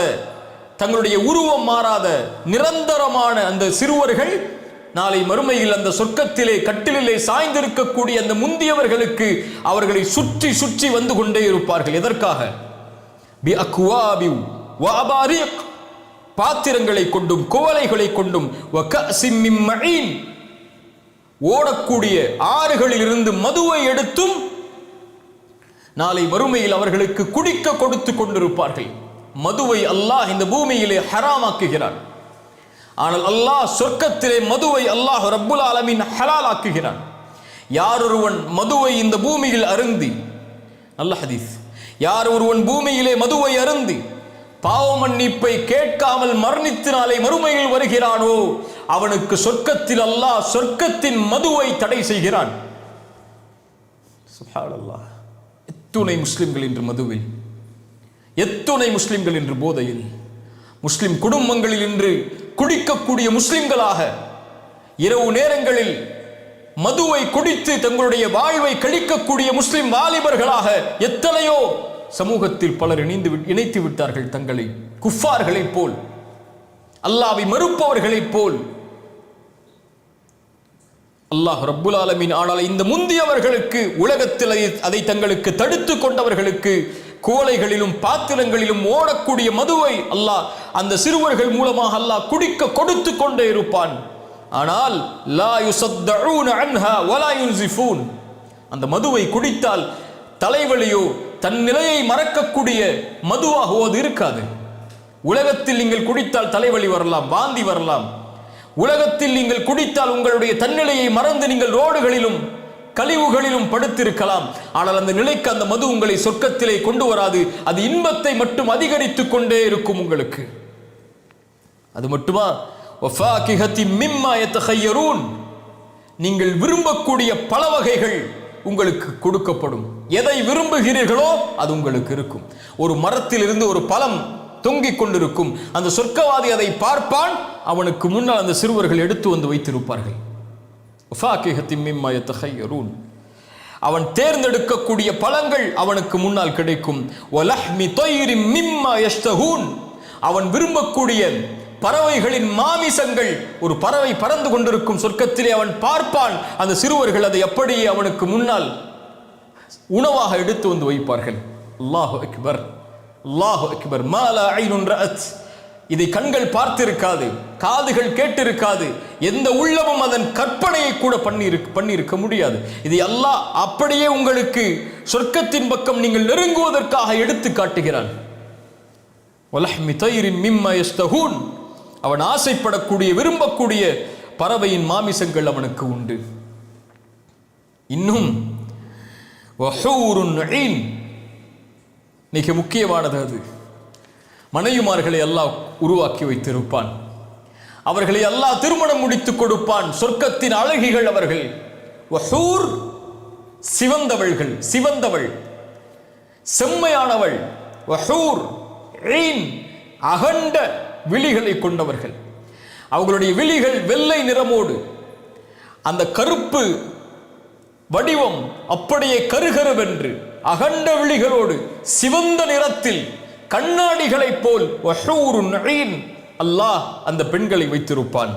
தங்களுடைய உருவம் மாறாத நிரந்தரமான அந்த சிறுவர்கள் நாளை மறுமையில் அந்த சொர்க்கத்திலே கட்டிலே சாய்ந்திருக்கக்கூடிய அந்த முந்தியவர்களுக்கு அவர்களை சுற்றி சுற்றி வந்து கொண்டே இருப்பார்கள். எதற்காக? பி அக்வாபி வ அபாரிக், பாத்திரங்களை கொண்டும் குவளைகளை கொண்டும், வ கஸிம் மின் மஈன், ஓடக்கூடிய ஆறுகளில் இருந்து மதுவை எடுத்தும் நாளை மறுமையில் அவர்களுக்கு குடிக்க கொடுத்து கொண்டிருப்பார்கள். மதுவை அல்லாஹ் இந்த பூமியிலே ஹராமாக்குகிறான். ஆனால் அல்லாஹ் சொர்க்கத்திலே மதுவை அல்லாஹ் ரப்புல் ஆலமீன் ஹலால் ஆக்குகிறான். யார் ஒருவன் மதுவை இந்த பூமியில் அருந்தி, நல்ல ஹதீஸ், யார் ஒருவன் பூமியிலே மதுவை அருந்தி பாவ மன்னிப்பை கேட்காமல் மரணித்து நாளை மறுமையில் வருகிறானோ அவனுக்கு சொர்க்கத்தில் அல்லாஹ் சொர்க்கத்தின் மதுவை தடை செய்கிறான். சுப்ஹானல்லாஹ். எத்துணை முஸ்லிம்கள் இன்று மதுவில், எத்துணை முஸ்லிம்கள் இன்று போதையில், முஸ்லிம் குடும்பங்களில் இன்று குடிக்கக்கூடிய முஸ்லிம்களாக, இரவு நேரங்களில் மதுவை குடித்து தங்களுடைய வாழ்வை கழிக்கக்கூடிய முஸ்லிம் வாலிபர்களாக எத்தனையோ சமூகத்தில் பலர் இணைத்து விட்டார்கள். தங்களை குஃபார்களைப் போல், அல்லாஹ்வை மறுப்பவர்களைப் போல் அல்லாஹ் ரப்புல் ஆலமீன் ஆனால் இந்த முந்தியவர்களுக்கு உலகத்தில் அதை தங்களுக்கு தடுத்து கொண்டவர்களுக்கு கோலைகளிலும் பாத்திரங்களிலும் ஓடக்கூடிய மதுவை அல்லாஹ் அந்த சிறுவர்கள் மூலமாக அல்லாஹ் குடிக்க கொடுத்து கொண்டே இருப்பான். ஆனால் லா யுஸத்தஊன அன்ஹா வலா யுன்ஸிஃபூன், அந்த மதுவை குடித்தால் தலைவலியோ தன் நிலையை மறக்கக்கூடிய மதுவாகவோ அது இருக்காது. உலகத்தில் நீங்கள் குடித்தால் தலைவலி வரலாம், வாந்தி வரலாம். உலகத்தில் நீங்கள் குடித்தால் உங்களுடைய தன்னிலையை மறந்து நீங்கள் ரோடுகளிலும் கழிவுகளிலும் படுத்திருக்கலாம். ஆனால் அந்த நிலைக்கு அந்த மது உங்களை சொர்க்கத்திலே கொண்டு வராது. அது இன்பத்தை மட்டும் அதிகரித்துக் கொண்டே இருக்கும் உங்களுக்கு. அது மட்டுமா, வஃபாகிஹத்தி மிம்மா யதஹய்யரூன், நீங்கள் விரும்பக்கூடிய பல வகைகள் உங்களுக்கு கொடுக்கப்படும். எதை விரும்புகிறீர்களோ அது உங்களுக்கு இருக்கும். ஒரு மரத்தில் இருந்து ஒரு பழம் தொங்கிக் கொண்டிருக்கும். அந்த சொர்க்கவாதி அதை பார்ப்பான், அவனுக்கு முன்னால் அந்த சிறுவர்கள் எடுத்து வந்து வைத்திருப்பார்கள். அவன் தேர்ந்தெடுக்கக்கூடிய பழங்கள் அவனுக்கு முன்னால் கிடைக்கும். அவன் விரும்பக்கூடிய பறவைகளின் மாமிசங்கள், ஒரு பறவை பறந்து கொண்டிருக்கும் சொர்க்கத்திலே அவன் பார்ப்பான். அந்த சிறுவர்கள் அதை அப்படியே அவனுக்கு முன்னால் உணவாக எடுத்து வந்து வைப்பார்கள். அல்லாஹு அக்பர், அல்லாஹு அக்பர். மாலா ஐனுன் ரஅத், இதை கண்கள் பார்த்திருக்காது, காதுகள் கேட்டிருக்காது, எந்த உள்ளமும் அதன் கற்பனையை கூட பண்ணியிருக்க முடியாது. இதை அல்லாஹ் அப்படியே உங்களுக்கு சொர்க்கத்தின் பக்கம் நீங்கள் நெருங்குவதற்காக எடுத்து காட்டுகிறான். வலஹ்மி தைரின் மிம்மா யஸ்தஹூன், அவன் ஆசைப்படக்கூடிய விரும்பக்கூடிய பறவையின் மாமிசங்கள் அவனுக்கு உண்டு. இன்னும் வஹூருன் ஈன், மிக முக்கியமானது அது. மனைவிமார்களை அல்லாஹ் உருவாக்கி வைத்திருப்பான். அவர்களை அல்லாஹ் திருமணம் முடித்துக் கொடுப்பான். சொர்க்கத்தின் அழகிகள் அவர்கள். வஹூர், சிவந்தவள்கள், சிவந்தவள், செம்மையானவள். வஹூர் ஈன், அகண்ட விழிகளை கொண்டவர்கள். அவர்களுடைய விழிகள் வெள்ளை நிறமோடு, அந்த கருப்பு வடிவம் அப்படியே கருகருவென்று அகண்ட விழிகளோடு சிவந்த நிறத்தில் கண்ணாடிகளைப் போல் வஹூருன் ஈன், அல்லாஹ் அந்த பெண்களை வைத்திருப்பான்.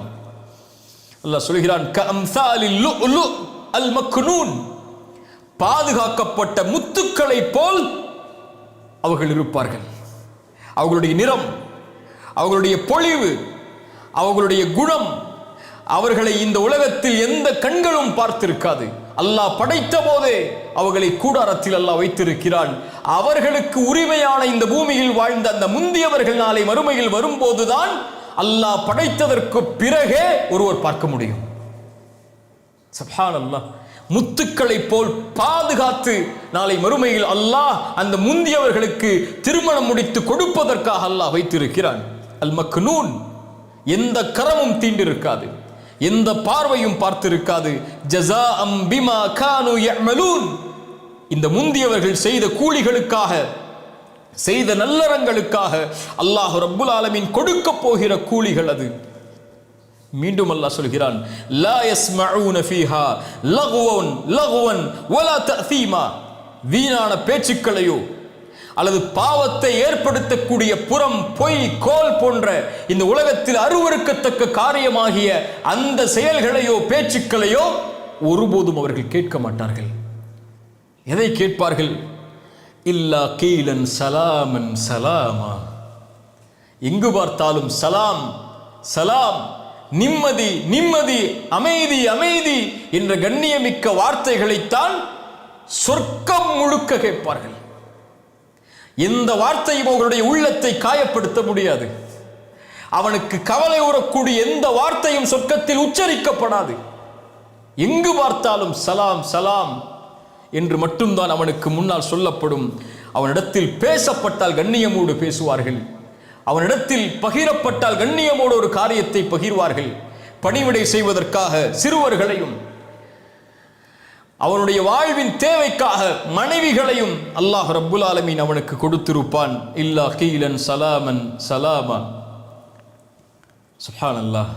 அல்லாஹ் சொல்கிறான், கஅம்சாலில் லுஅ்லு அல் மக்னூன், பாதுகாக்கப்பட்ட முத்துக்களை போல் அவர்கள் இருப்பார்கள். அவர்களுடைய நிறம், அவர்களுடைய பொலிவு, அவர்களுடைய குணம், அவர்களை இந்த உலகத்தில் எந்த கண்களும் பார்த்திருக்காது. அல்லாஹ் படைத்த போதே அவர்களை கூடாரத்தில் அல்லாஹ் வைத்திருக்கிறான். அவர்களுக்கு உரிமையான இந்த பூமியில் வாழ்ந்த அந்த முந்தியவர்கள் நாளை மறுமையில் வரும்போதுதான் அல்லாஹ் படைத்ததற்கு பிறகே ஒருவர் பார்க்க முடியும். சுப்ஹானல்லாஹ். முத்துக்களை போல் பாதுகாத்து நாளை மறுமையில் அல்லாஹ் அந்த முந்தியவர்களுக்கு திருமணம் முடித்து கொடுப்பதற்காக அல்லாஹ் வைத்திருக்கிறான். அல் மக்னூன், எந்த கரமும் தீண்டிருக்காது, எந்த பார்வையும் பார்த்திருக்காது. ஜஸாஅம் பிமா கானூ யஅமலூன், இந்த முந்தியவர்கள் செய்த கூலிகளுக்காக, செய்த நல்லறங்களுக்காக அல்லாஹ் ரப்புல் ஆலமீன் கொடுக்க போகிற கூலிகள் அது. மீண்டும் அல்லாஹ் சொல்கிறான், லா யஸ்மஊன ஃபீஹா லகுவன் வலா தஅதீமா, வீணான பேச்சுக்களையோ அல்லது பாவத்தை ஏற்படுத்தக்கூடிய புறம், பொய், கோல் போன்ற இந்த உலகத்தில் அருவருக்கத்தக்க காரியமாகிய அந்த செயல்களையோ பேச்சுக்களையோ ஒருபோதும் அவர்கள் கேட்க மாட்டார்கள். எதை கேட்பார்கள்? இல்லா கீலன் சலாமன் சலாமா, எங்கு பார்த்தாலும் சலாம் சலாம், நிம்மதி நிம்மதி, அமைதி அமைதி என்ற கண்ணியமிக்க வார்த்தைகளைத்தான் சொர்க்கம் முழுக்க கேட்பார்கள். எந்த வார்த்தையும் அவர்களுடைய உள்ளத்தை காயப்படுத்த முடியாது. அவனுக்கு கவலை உறக்கூடிய எந்த வார்த்தையும் சொர்க்கத்தில் உச்சரிக்கப்படாது. எங்கு பார்த்தாலும் சலாம் சலாம் என்று மட்டும்தான் அவனுக்கு முன்னால் சொல்லப்படும். அவனிடத்தில் பேசப்பட்டால் கண்ணியமோடு பேசுவார்கள். அவனிடத்தில் பகிரப்பட்டால் கண்ணியமோடு ஒரு காரியத்தை பகிர்வார்கள். பணிவிடை செய்வதற்காக சிறுவர்களையும், அவனுடைய வாழ்வின் தேவைக்காக மனைவிகளையும் அல்லாஹ் ரப்புல் ஆலமீன் அவனுக்கு கொடுத்திருப்பான். இல்லா கீலன் சலாமன் சலாமா, சுப்ஹானல்லாஹ்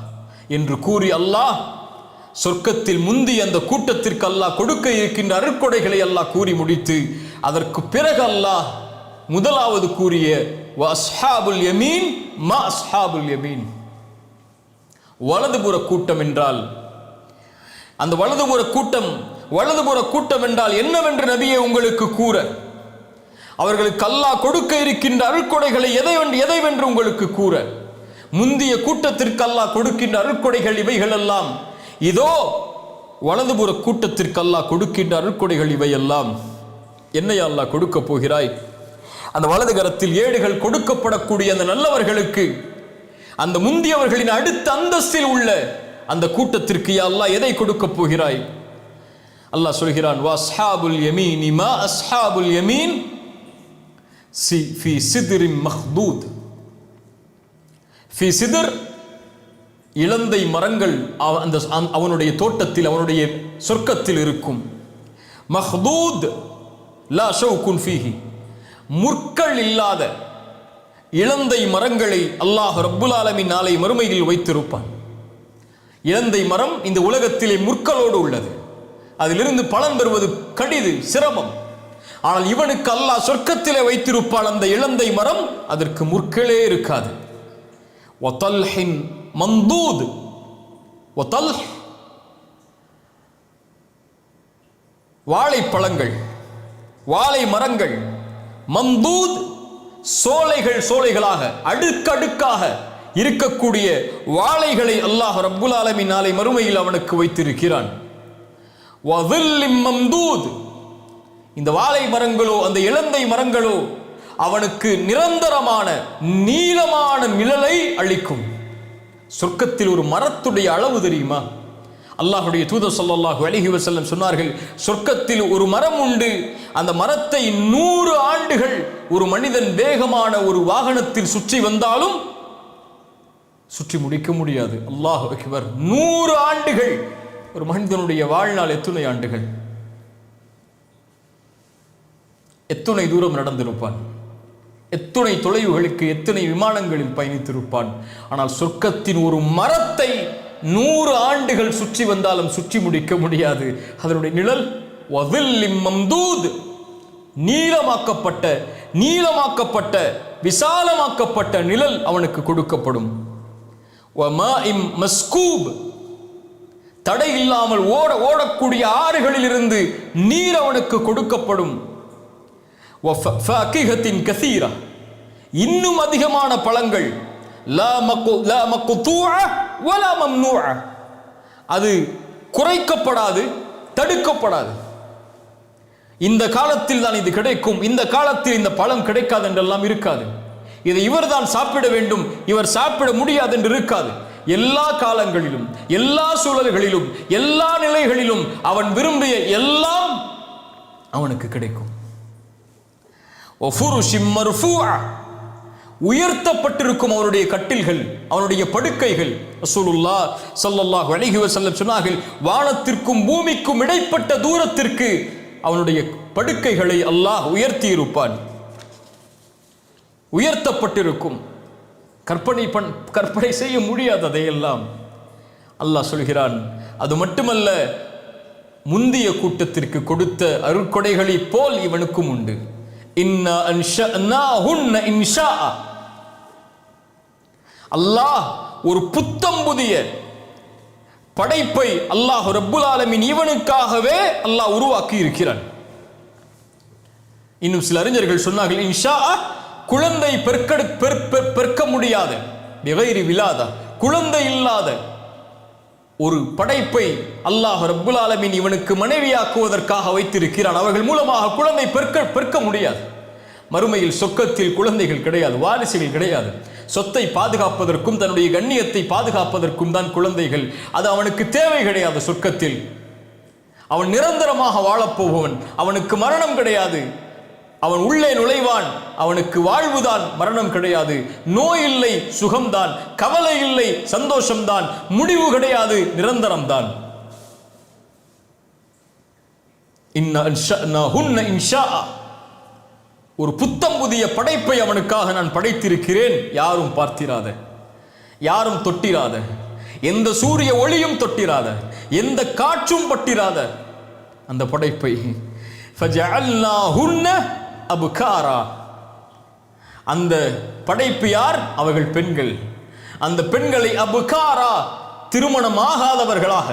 என்று கூறி அல்லாஹ் சொர்க்கத்தில் முந்தி அந்த கூட்டத்திற்கு அல்லாஹ் கொடுக்க இருக்கின்ற அருட்கொடைகளை அல்லாஹ் கூறி முடித்து, அதற்கு பிறகு அல்லாஹ் முதலாவது கூறிய வஅஸ்ஹாபுல் யமீன் மா அஸ்ஹாபுல் யமீன், வலதுபுற கூட்டம் என்றால் அந்த வலதுபுற கூட்டம் என்றால் என்னவென்று நபியே உங்களுக்கு கூற, அவர்களுக்கு அல்லாஹ் கொடுக்க இருக்கின்ற அருட்கொடைகளை எதைவென்று உங்களுக்கு கூற, முந்திய கூட்டத்திற்கு அல்லாஹ் கொடுக்கின்ற அருட்கொடைகள் இவைகள் எல்லாம், இதோ வலதுபுற கூட்டத்திற்கு அல்லாஹ் கொடுக்கின்ற அருட்கொடைகள் இவையெல்லாம். என்னையா அல்லாஹ் கொடுக்க போகிறாய்? அந்த வலது கரத்தில் ஏடுகள் கொடுக்கப்படக்கூடிய அந்த நல்லவர்களுக்கு, அந்த முந்தியவர்களின் அடுத்த அந்தஸ்தில் உள்ள அந்த கூட்டத்திற்கு யா அல்லாஹ் எதை கொடுக்க போகிறாய்? அல்லாஹ் சொல்கிறான், வஸ்ஹாபுல் யமீன் மா அஸ்ஹாபுல் யமீன் ஃபீ சித்ரின் மஹ்தூத். ஃபீ சித்ர், இலந்தை மரங்கள் அவனுடைய தோட்டத்தில், அவனுடைய சொர்க்கத்தில் இருக்கும். மஹ்தூத் லா ஷௌகுன் ஃபீஹி, முற்கள் இல்லாத இலந்தை மரங்களை அல்லாஹ் ரப்புல் ஆலமீன் நாளை மறுமையில் வைத்திருப்பான். இலந்தை மரம் இந்த உலகத்திலே முற்களோடு உள்ளது, அதிலிருந்து பலன் பெறுவது கடிது, சிரமம். ஆனால் இவனுக்கு அல்லாஹ் சொர்க்கத்திலே வைத்திருப்பான் அந்த இலந்தை மரம், அதற்கு முற்களே இருக்காது. வதல்ஹின் மந்தூத், வதல்ஹ் வாழைப்பழங்கள், வாழை மரங்கள், மந்தூத் சோலைகளாக அடுக்கடுக்காக இருக்கக்கூடிய வாழைகளை அல்லாஹ் ரப்புல் ஆலமீன் நாளை மறுமையில் அவனுக்கு வைத்திருக்கிறான். வதில்லிம் மம்தூத், இந்த வாழை மரங்களோ அந்த இலந்தை மரங்களோ அவனுக்கு நிரந்தரமான நீளமான நிழலை அளிக்கும். சொர்க்கத்தில் ஒரு மரத்துடைய அளவு தெரியுமா? அல்லாஹ்வுடைய தூதர் ஸல்லல்லாஹு அலைஹி வஸல்லம் சொன்னார்கள், சொர்க்கத்தில் ஒரு மரம் உண்டு, அந்த மரத்தை 100 ஆண்டுகள் ஒரு மனிதன் வேகமான ஒரு வாகனத்தில் சுற்றி வந்தாலும் சுற்றி முடிக்க முடியாது. அல்லாஹ் அக்பர். 100 ஆண்டுகள். ஒரு மனிதனுடைய வாழ்நாள் எத்தனை ஆண்டுகள்? எத்தனை தூரம் நடந்திருப்பான்? எத்தனை தொலைவுகளுக்கு எத்தனை விமானங்களில் பயணித்திருப்பான்? ஆனால் சொர்க்கத்தின் ஒரு மரத்தை 100 ஆண்டுகள் சுற்றி வந்தாலும் சுற்றி முடிக்க முடியாது. அதனுடைய நிழல் வதில்லிம் மம்தூத், நீளமாக்கப்பட்ட விசாலமாக்கப்பட்ட நிழல் அவனுக்கு கொடுக்கப்படும். வமாஇம் மஸ்கூப், தடை இல்லாமல் ஓடக்கூடிய ஆறுகளில் இருந்து நீர் அவனுக்கு கொடுக்கப்படும். வஃபாகிஹத்தின் கஸீரா, இன்னும் அதிகமான பழங்கள். லா மக்தூஅ வலா மம்னூஅ, அது குறைக்கப்படாது, தடுக்கப்படாது. இந்த காலத்தில் தான் இது கிடைக்கும், இந்த காலத்தில் இந்த பழம் கிடைக்காது என்றெல்லாம் இருக்காது. இதை இவர் தான் சாப்பிட வேண்டும், இவர் சாப்பிட முடியாது என்று இருக்காது. எல்லா காலங்களிலும், எல்லா சூழல்களிலும், எல்லா நிலைகளிலும் அவன் விரும்பிய எல்லாம் அவனுக்கு கிடைக்கும். உயர்த்தப்பட்டிருக்கும் அவனுடைய கட்டில்கள், அவனுடைய படுக்கைகள். ரசூலுல்லாஹ் ஸல்லல்லாஹு அலைஹி வஸல்லம் சொன்னார்கள், வானத்திற்கும் பூமிக்கும் இடைப்பட்ட தூரத்திற்கு அவனுடைய படுக்கைகளை அல்லாஹ் உயர்த்தி இருப்பான். உயர்த்தப்பட்டிருக்கும். கற்பனை செய்ய முடியாததையெல்லாம் அல்லாஹ் சொல்கிறான். அது மட்டுமல்ல, முந்திய கூட்டத்திற்கு கொடுத்த அருட்கொடைகளை போல் இவனுக்கும் உண்டு. இன்னா அன்ஷஅனாஹுன்ன இன்ஷாஅ, அல்லாஹ் ஒரு புத்தம் புதிய படைப்பை அல்லாஹ் ரப்புல் ஆலமீன் இவனுக்காகவே அல்லாஹ் உருவாக்கி இருக்கிறான். இன்னும் சில அறிஞர்கள் சொன்னார்கள், இன்ஷாஅ குழந்தை பெருக்க முடியாத, பிகைரி விலாதா, குழந்தை இல்லாத ஒரு படைப்பை அல்லாஹ் ரப்புல் ஆலமீன் இவனுக்கு மனைவியாக்குவதற்காக வைத்திருக்கிறான். அவர்கள் மூலமாக குழந்தை பெருக்க முடியாது. மறுமையில் சொர்க்கத்தில் குழந்தைகள் கிடையாது, வாரிசுகள் கிடையாது. சொத்தை பாதுகாப்பதற்கும் தன்னுடைய கண்ணியத்தை பாதுகாப்பதற்கும் தான் குழந்தைகள். அது அவனுக்கு தேவை கிடையாது. சொர்க்கத்தில் அவன் நிரந்தரமாக வாழப்போபவன், அவனுக்கு மரணம் கிடையாது. அவன் உள்ளே நுழைவான், அவனுக்கு வாழ்வுதான், மரணம் கிடையாது. நோய் இல்லை, சுகம்தான். கவலை இல்லை, சந்தோஷம்தான். முடிவு கிடையாது, நிரந்தரம்தான். இன்னா அன்ஷஅனாஹுன்ன இன்ஷாஅ, ஒரு புத்தம் புதிய படைப்பை அவனுக்காக நான் படைத்திருக்கிறேன். யாரும் பார்த்திராத, யாரும் தொட்டிராத, எந்த சூரிய ஒளியும் தொட்டிராத, எந்த காற்றும் பட்டிராத அந்த படைப்பை. ஃபஜஅல்னாஹுன்ன அபுகாரா, அந்த படைப்பு யார்? அவர்கள் பெண்கள். அந்த பெண்களை அபுகாரா, திருமணமாகாதவர்களாக,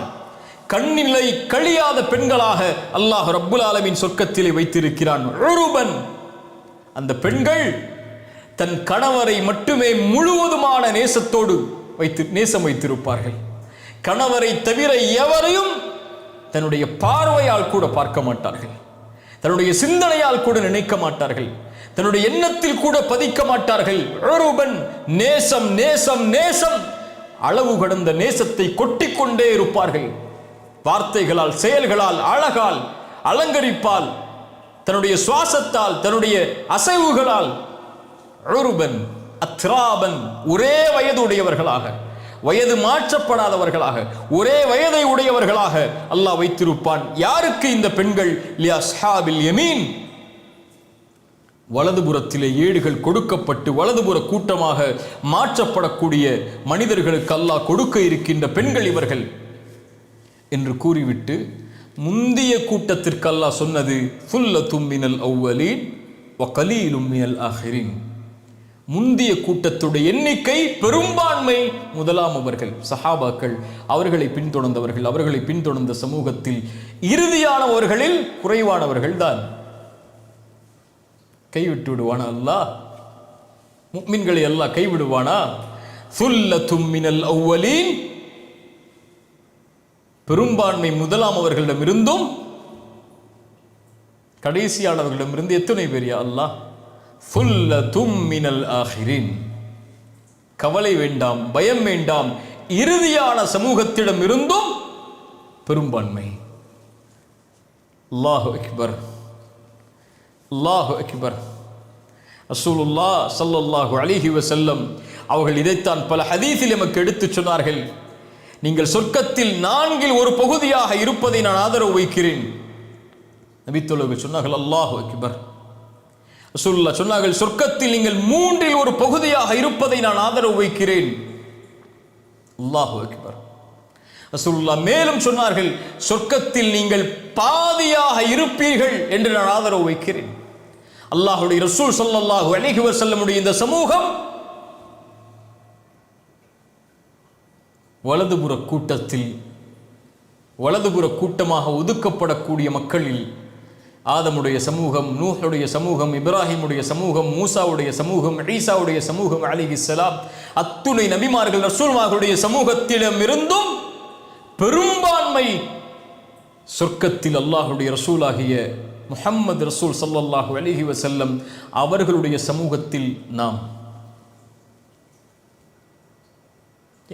கண்ணிலை கழியாத பெண்களாக அல்லாஹ் ரப்புல் ஆலமீன் சொர்க்கத்திலே வைத்திருக்கிறான். உருபன், அந்த பெண்கள் தன் கணவரை மட்டுமே முழுவதுமான நேசத்தோடு நேசம் வைத்திருப்பார்கள். கணவரை தவிர எவரையும் தன்னுடைய பார்வையால் கூட பார்க்க மாட்டார்கள், தன்னுடைய சிந்தனையால் கூட நினைக்க மாட்டார்கள், தன்னுடைய எண்ணத்தில் கூட பதிக்க மாட்டார்கள். உருபன், நேசம் நேசம் நேசம், அளவு கடந்த நேசத்தை கொட்டிக்கொண்டே இருப்பார்கள். வார்த்தைகளால், செயல்களால், அழகால், அலங்கரிப்பால், தன்னுடைய சுவாசத்தால், தன்னுடைய அசைவுகளால். உருபன் அத்ராபன், ஒரே வயது உடையவர்களாக, வயது மாற்றப்படாதவர்களாக, ஒரே வயதை உடையவர்களாக அல்லாஹ் வைத்திருப்பான். யாருக்கு? இந்த பெண்கள். லிஅஸ்ஹாபில் யமீன், வலதுபுறத்திலே ஏடுகள் கொடுக்கப்பட்டு வலதுபுற கூட்டமாக மாற்றப்படக்கூடிய மனிதர்களுக்கு அல்லாஹ் கொடுக்க இருக்கின்ற பெண்கள் இவர்கள் என்று கூறிவிட்டு முந்திய கூட்டத்திற்கு அல்லாஹ் சொன்னது சுல்லத்தும் மினல் அவ்வலீன் வ கலீலும் மினல் ஆஹிரீன். முந்திய கூட்டத்துடைய எண்ணிக்கை பெரும்பான்மை முதலாம் அவர்கள் சஹாபாக்கள், அவர்களை பின்தொடர்ந்தவர்கள், அவர்களை பின்தொடர்ந்த சமூகத்தில் இறுதியானவர்களில் குறைவானவர்கள் தான். கைவிட்டு விடுவானா அல்லாஹ்? முஃமின்களை அல்லாஹ் கைவிடுவானா? சுல்லத்தும் மினல் அவ்வலீன், பெரும்பான்மை முதலாம் அவர்களிடமிருந்தும் கடைசியானவர்களிடமிருந்து எத்தனை பேர் யா அல்லாஹ்? சுல்லத்தும் மினல் ஆஹிரீன். கவலை வேண்டாம், பயம் வேண்டாம், இறுதியான சமூகத்திடம் இருந்தும் பெரும்பான்மை. அல்லாஹு அக்பர், அல்லாஹு அக்பர். ரசூலுல்லாஹ் ஸல்லல்லாஹு அலைஹி வஸல்லம் அவர்கள் இதைத்தான் பல ஹதீஸில் நமக்கு எடுத்துச் சொன்னார்கள். நீங்கள் சொர்க்கத்தில் 4இல் ஒரு பகுதியாக இருப்பதை நான் ஆதரவு வைக்கிறேன். நபித்தோழர்கள் சொன்னார்கள் அல்லாஹு அக்பர். ரசூலுல்லாஹ் சொன்னார்கள் சொர்க்கத்தில் நீங்கள் 3இல் ஒரு பகுதியாக இருப்பதை நான் ஆதரவு வைக்கிறேன். அல்லாஹு அக்பர். ரசூலுல்லாஹ் மேலும் சொன்னார்கள் சொர்க்கத்தில் நீங்கள் பாதியாக இருப்பீர்கள் என்று நான் ஆதரவு வைக்கிறேன். அல்லாஹ்வுடைய ரசூல் ஸல்லல்லாஹு அலைஹி வஸல்லமுடைய இந்த சமூகம் வலதுபுற கூட்டத்தில், வலதுபுற கூட்டமாக ஒதுக்கப்படக்கூடிய மக்களில் ஆதமுடைய சமூகம், நூஹுடைய சமூகம், இப்ராஹிமுடைய சமூகம், மூசாவுடைய சமூகம், ஈசாவுடைய சமூகம் அலைஹிஸ்ஸலாம், அத்துணை நபிமார்கள் ரசூல்மார்களுடைய சமூகத்திடம் இருந்தும் பெரும்பான்மை சொர்க்கத்தில் அல்லாஹுடைய ரசூலாகிய முஹம்மது ரசூல் ஸல்லல்லாஹு அலைஹி வஸல்லம் அவர்களுடைய சமூகத்தில் நாம்.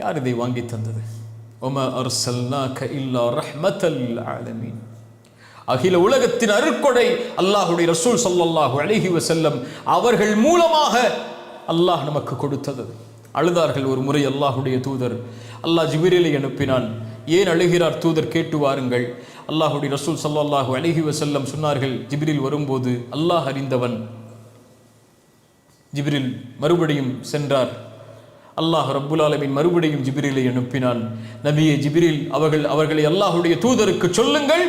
யார் இதை வாங்கி தந்தது? வமா அர்ஸல்னாக இல்லா ரஹ்மத்தல் லில் ஆலமீன். அகில உலகத்தின் அருட்கொடை அல்லாஹுடைய ரசூல் ஸல்லல்லாஹு அலைஹி வஸல்லம் அவர்கள் மூலமாக அல்லாஹ் நமக்கு கொடுத்தது. அழுதார்கள் ஒரு முறை அல்லாஹுடைய தூதர். அல்லாஹ் ஜிப்ரீலை அனுப்பினான். ஏன் அழுகிறார் தூதர், கேட்டு வாருங்கள். அல்லாஹுடைய ரசூல் ஸல்லல்லாஹு அலைஹி வஸல்லம் சொன்னார்கள், ஜிப்ரீல் வரும்போது அல்லாஹ் அறிந்தவன். ஜிப்ரீல் மறுபடியும் சென்றார். அல்லாஹ் ரப்புல் ஆலமீன் மறுபடியும் ஜிப்ரீலை அனுப்பினான். நபியே ஜிப்ரீல், அவர்களை அல்லாஹுடைய தூதருக்கு சொல்லுங்கள்,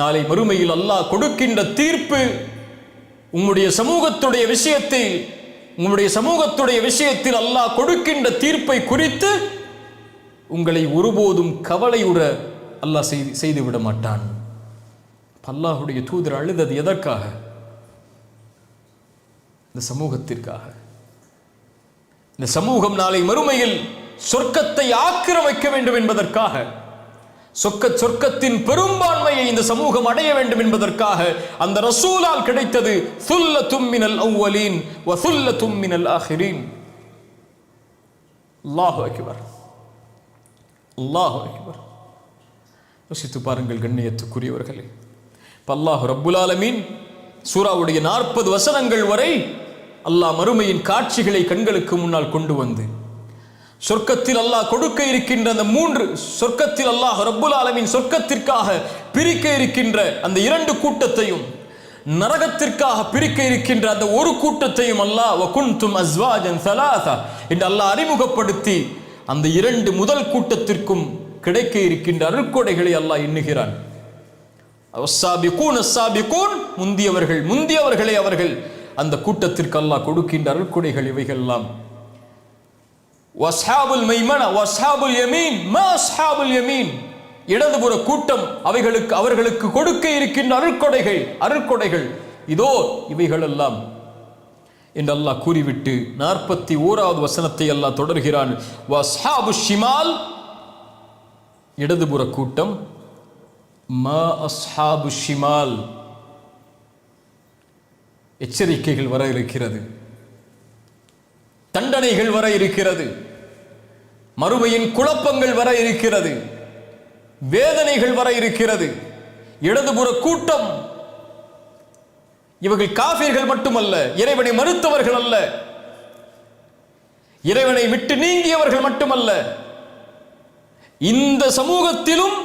நாளை மறுமையில் அல்லாஹ் கொடுக்கின்ற தீர்ப்பு உங்களுடைய சமூகத்துடைய விஷயத்தில் அல்லாஹ் கொடுக்கின்ற தீர்ப்பை குறித்து உங்களை ஒருபோதும் கவலையுற அல்லாஹ் செய்து விட மாட்டான். அல்லாஹுடைய தூதர் அழுதது எதற்காக? இந்த சமூகத்திற்காக. இந்த சமூகம் நாளை மறுமையில் சொர்க்கத்தை ஆக்கிரமிக்க வேண்டும் என்பதற்காக, சொர்க்கத்தின் பெரும்பான்மையை இந்த சமூகம் அடைய வேண்டும் என்பதற்காக அந்த ரசூலால் கிடைத்தது சுல்லத்தும் மினல் அவ்வலீன் வ சுல்லத்தும் மினல் ஆஹிரீன். அல்லாஹு அக்பர், அல்லாஹு அக்பர். யோசித்து பாருங்கள் கண்ணியத்துக்குரியவர்களே. அல்லாஹ் ரப்புல் ஆலமீன் சூராவுடைய 40 வசனங்கள் வரை அல்லாஹ் மறுமையின் காட்சிகளை கண்களுக்கு முன்னால் கொண்டு வந்து சொர்க்கத்தில் அல்லாஹ் கொடுக்க இருக்கின்ற அந்த 3 சொர்க்கத்தில் அல்லாஹ் ரப்புல் ஆலமீன் சொர்க்கத்திற்காக பிரிக்க இருக்கின்ற அந்த 2 கூட்டத்தையும், நரகத்திற்காக பிரிக்க இருக்கின்ற அந்த ஒரு கூட்டத்தையும் அல்லாஹ் வகுன்தும் அஸ்வாஜன் ஸலாஸா என்று அல்லாஹ் அறிமுகப்படுத்தி அந்த 2 முதல் கூட்டத்திற்கும் கிடைக்க இருக்கின்ற அருட்கொடைகளை அல்லாஹ் எண்ணுகிறான். முந்தியவர்களே அவர்கள் அந்த கூட்டத்திற்கு அல்லாஹ் கொடுக்கின்ற அருட்கொடைகள் இவைகள் எல்லாம். வஸ்ஹாபுல் மைமனா வஸ்ஹாபுல் யமீன் மா அஸ்ஹாபுல் யமீன். இடதுபுற கூட்டம் அவர்களுக்கு கொடுக்க இருக்கின்ற அருட்கொடைகள் இதோ இவைகளெல்லாம் என்று அல்லாஹ் கூறிவிட்டு 41வது வசனத்தை அல்லாஹ் தொடர்கிறான். வஸ்ஹாபு ஷிமால், இடதுபுற கூட்டம். மா அஸ்ஹாபு ஷிமால், எச்சரிக்கைகள் வர இருக்கிறது, தண்டனைகள் வர இருக்கிறது, மறுமையின் குழப்பங்கள் வர இருக்கிறது, வேதனைகள் வர இருக்கிறது. இடதுபுற கூட்டம் இவர்கள் காஃபிர்கள் மட்டுமல்ல, இறைவனை மறுத்தவர்கள் அல்ல, இறைவனை விட்டு நீங்கியவர்கள் மட்டுமல்ல, இந்த சமூகத்திலும்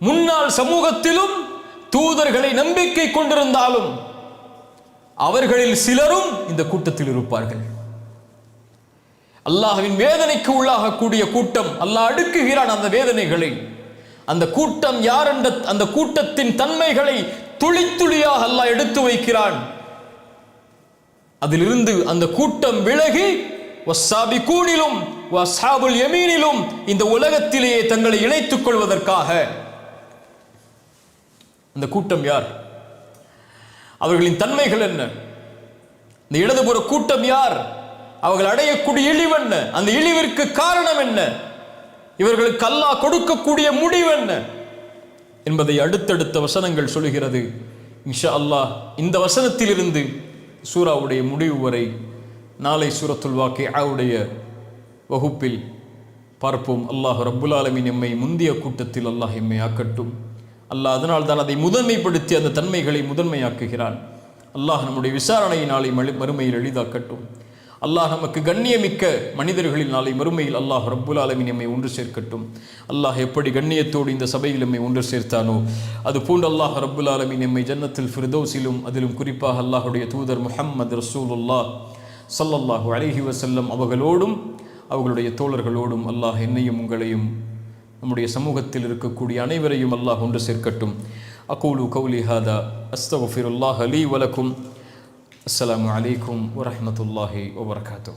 முன்னாள் சமூகத்திலும் தூதர்களை நம்பிக்கை கொண்டிருந்தாலும் அவர்களில் சிலரும் இந்த கூட்டத்தில் இருப்பார்கள். அல்லாஹ்வின் வேதனைக்கு உள்ளாகக்கூடிய கூட்டம். அல்லாஹ் அடுக்குகிறான் அந்த வேதனைகளை. அந்த கூட்டம் யார் என்ற அந்த கூட்டத்தின் தன்மைகளை துளி துளியாக அல்லாஹ் எடுத்து வைக்கிறான். அதிலிருந்து அந்த கூட்டம் விலகி வஸ்ஸாபிகூனிலும் வஸ்ஹாபுல் யமீனிலும் இந்த உலகத்திலேயே தங்களை இணைத்துக் கொள்வதற்காக. அந்த கூட்டம் யார்? அவர்களின் தன்மைகள் என்ன? இந்த இடதுபுற கூட்டம் யார்? அவர்கள் அடையக்கூடிய இழிவு என்ன? அந்த இழிவிற்கு காரணம் என்ன? இவர்களுக்கு அல்லாஹ் கொடுக்கக்கூடிய முடிவு என்ன என்பதை அடுத்தடுத்த வசனங்கள் சொல்கிறது. இன்ஷா அல்லாஹ் இந்த வசனத்திலிருந்து சூராவுடைய முடிவு வரை நாளை சூரத்துல் வாக்கிஆவுடைய வகுப்பில் பார்ப்போம். அல்லாஹ் ரப்புல் ஆலமீன் எம்மை முந்திய கூட்டத்தில் அல்லாஹ் எம்மை ஆக்கட்டும். அல்லாஹ் அதனால் தான் அதை முதன்மைப்படுத்தி அந்த தன்மைகளை முதன்மையாக்குகிறான். அல்லாஹ் நம்முடைய விசாரணையை நாளை மறுமையில் எளிதாக்கட்டும். அல்லாஹ் நமக்கு கண்ணியமிக்க மனிதர்களில் நாளை மறுமையில் அல்லாஹ் ரப்புல் ஆலமீன் எம்மை ஒன்று சேர்க்கட்டும். அல்லாஹ் எப்படி கண்ணியத்தோடு இந்த சபையில் எம்மை ஒன்று சேர்த்தானோ அது போன்று அல்லாஹ் ரப்புல் ஆலமீன் எம்மை ஜன்னத்துல் ஃபிர்தௌஸிலும் அதிலும் குறிப்பாக அல்லாஹுடைய தூதர் முஹம்மது ரசூலுல்லாஹ் ஸல்லல்லாஹு அலைஹி வஸல்லம் அவர்களோடும் அவர்களுடைய தோழர்களோடும் அல்லாஹ் என்னையும் உங்களையும் நம்முடைய சமூகத்தில் இருக்கக்கூடிய அனைவரையும் அல்லாஹ் ஒன்று சேர்க்கட்டும். அகூலு கௌலி ஹாதா அஸ்தக்ஃபிருல்லாஹ லீ வலக்கும். அஸ்ஸலாமு அலைக்கும் வரஹ்மத்துல்லாஹி வபரகாத்துஹு.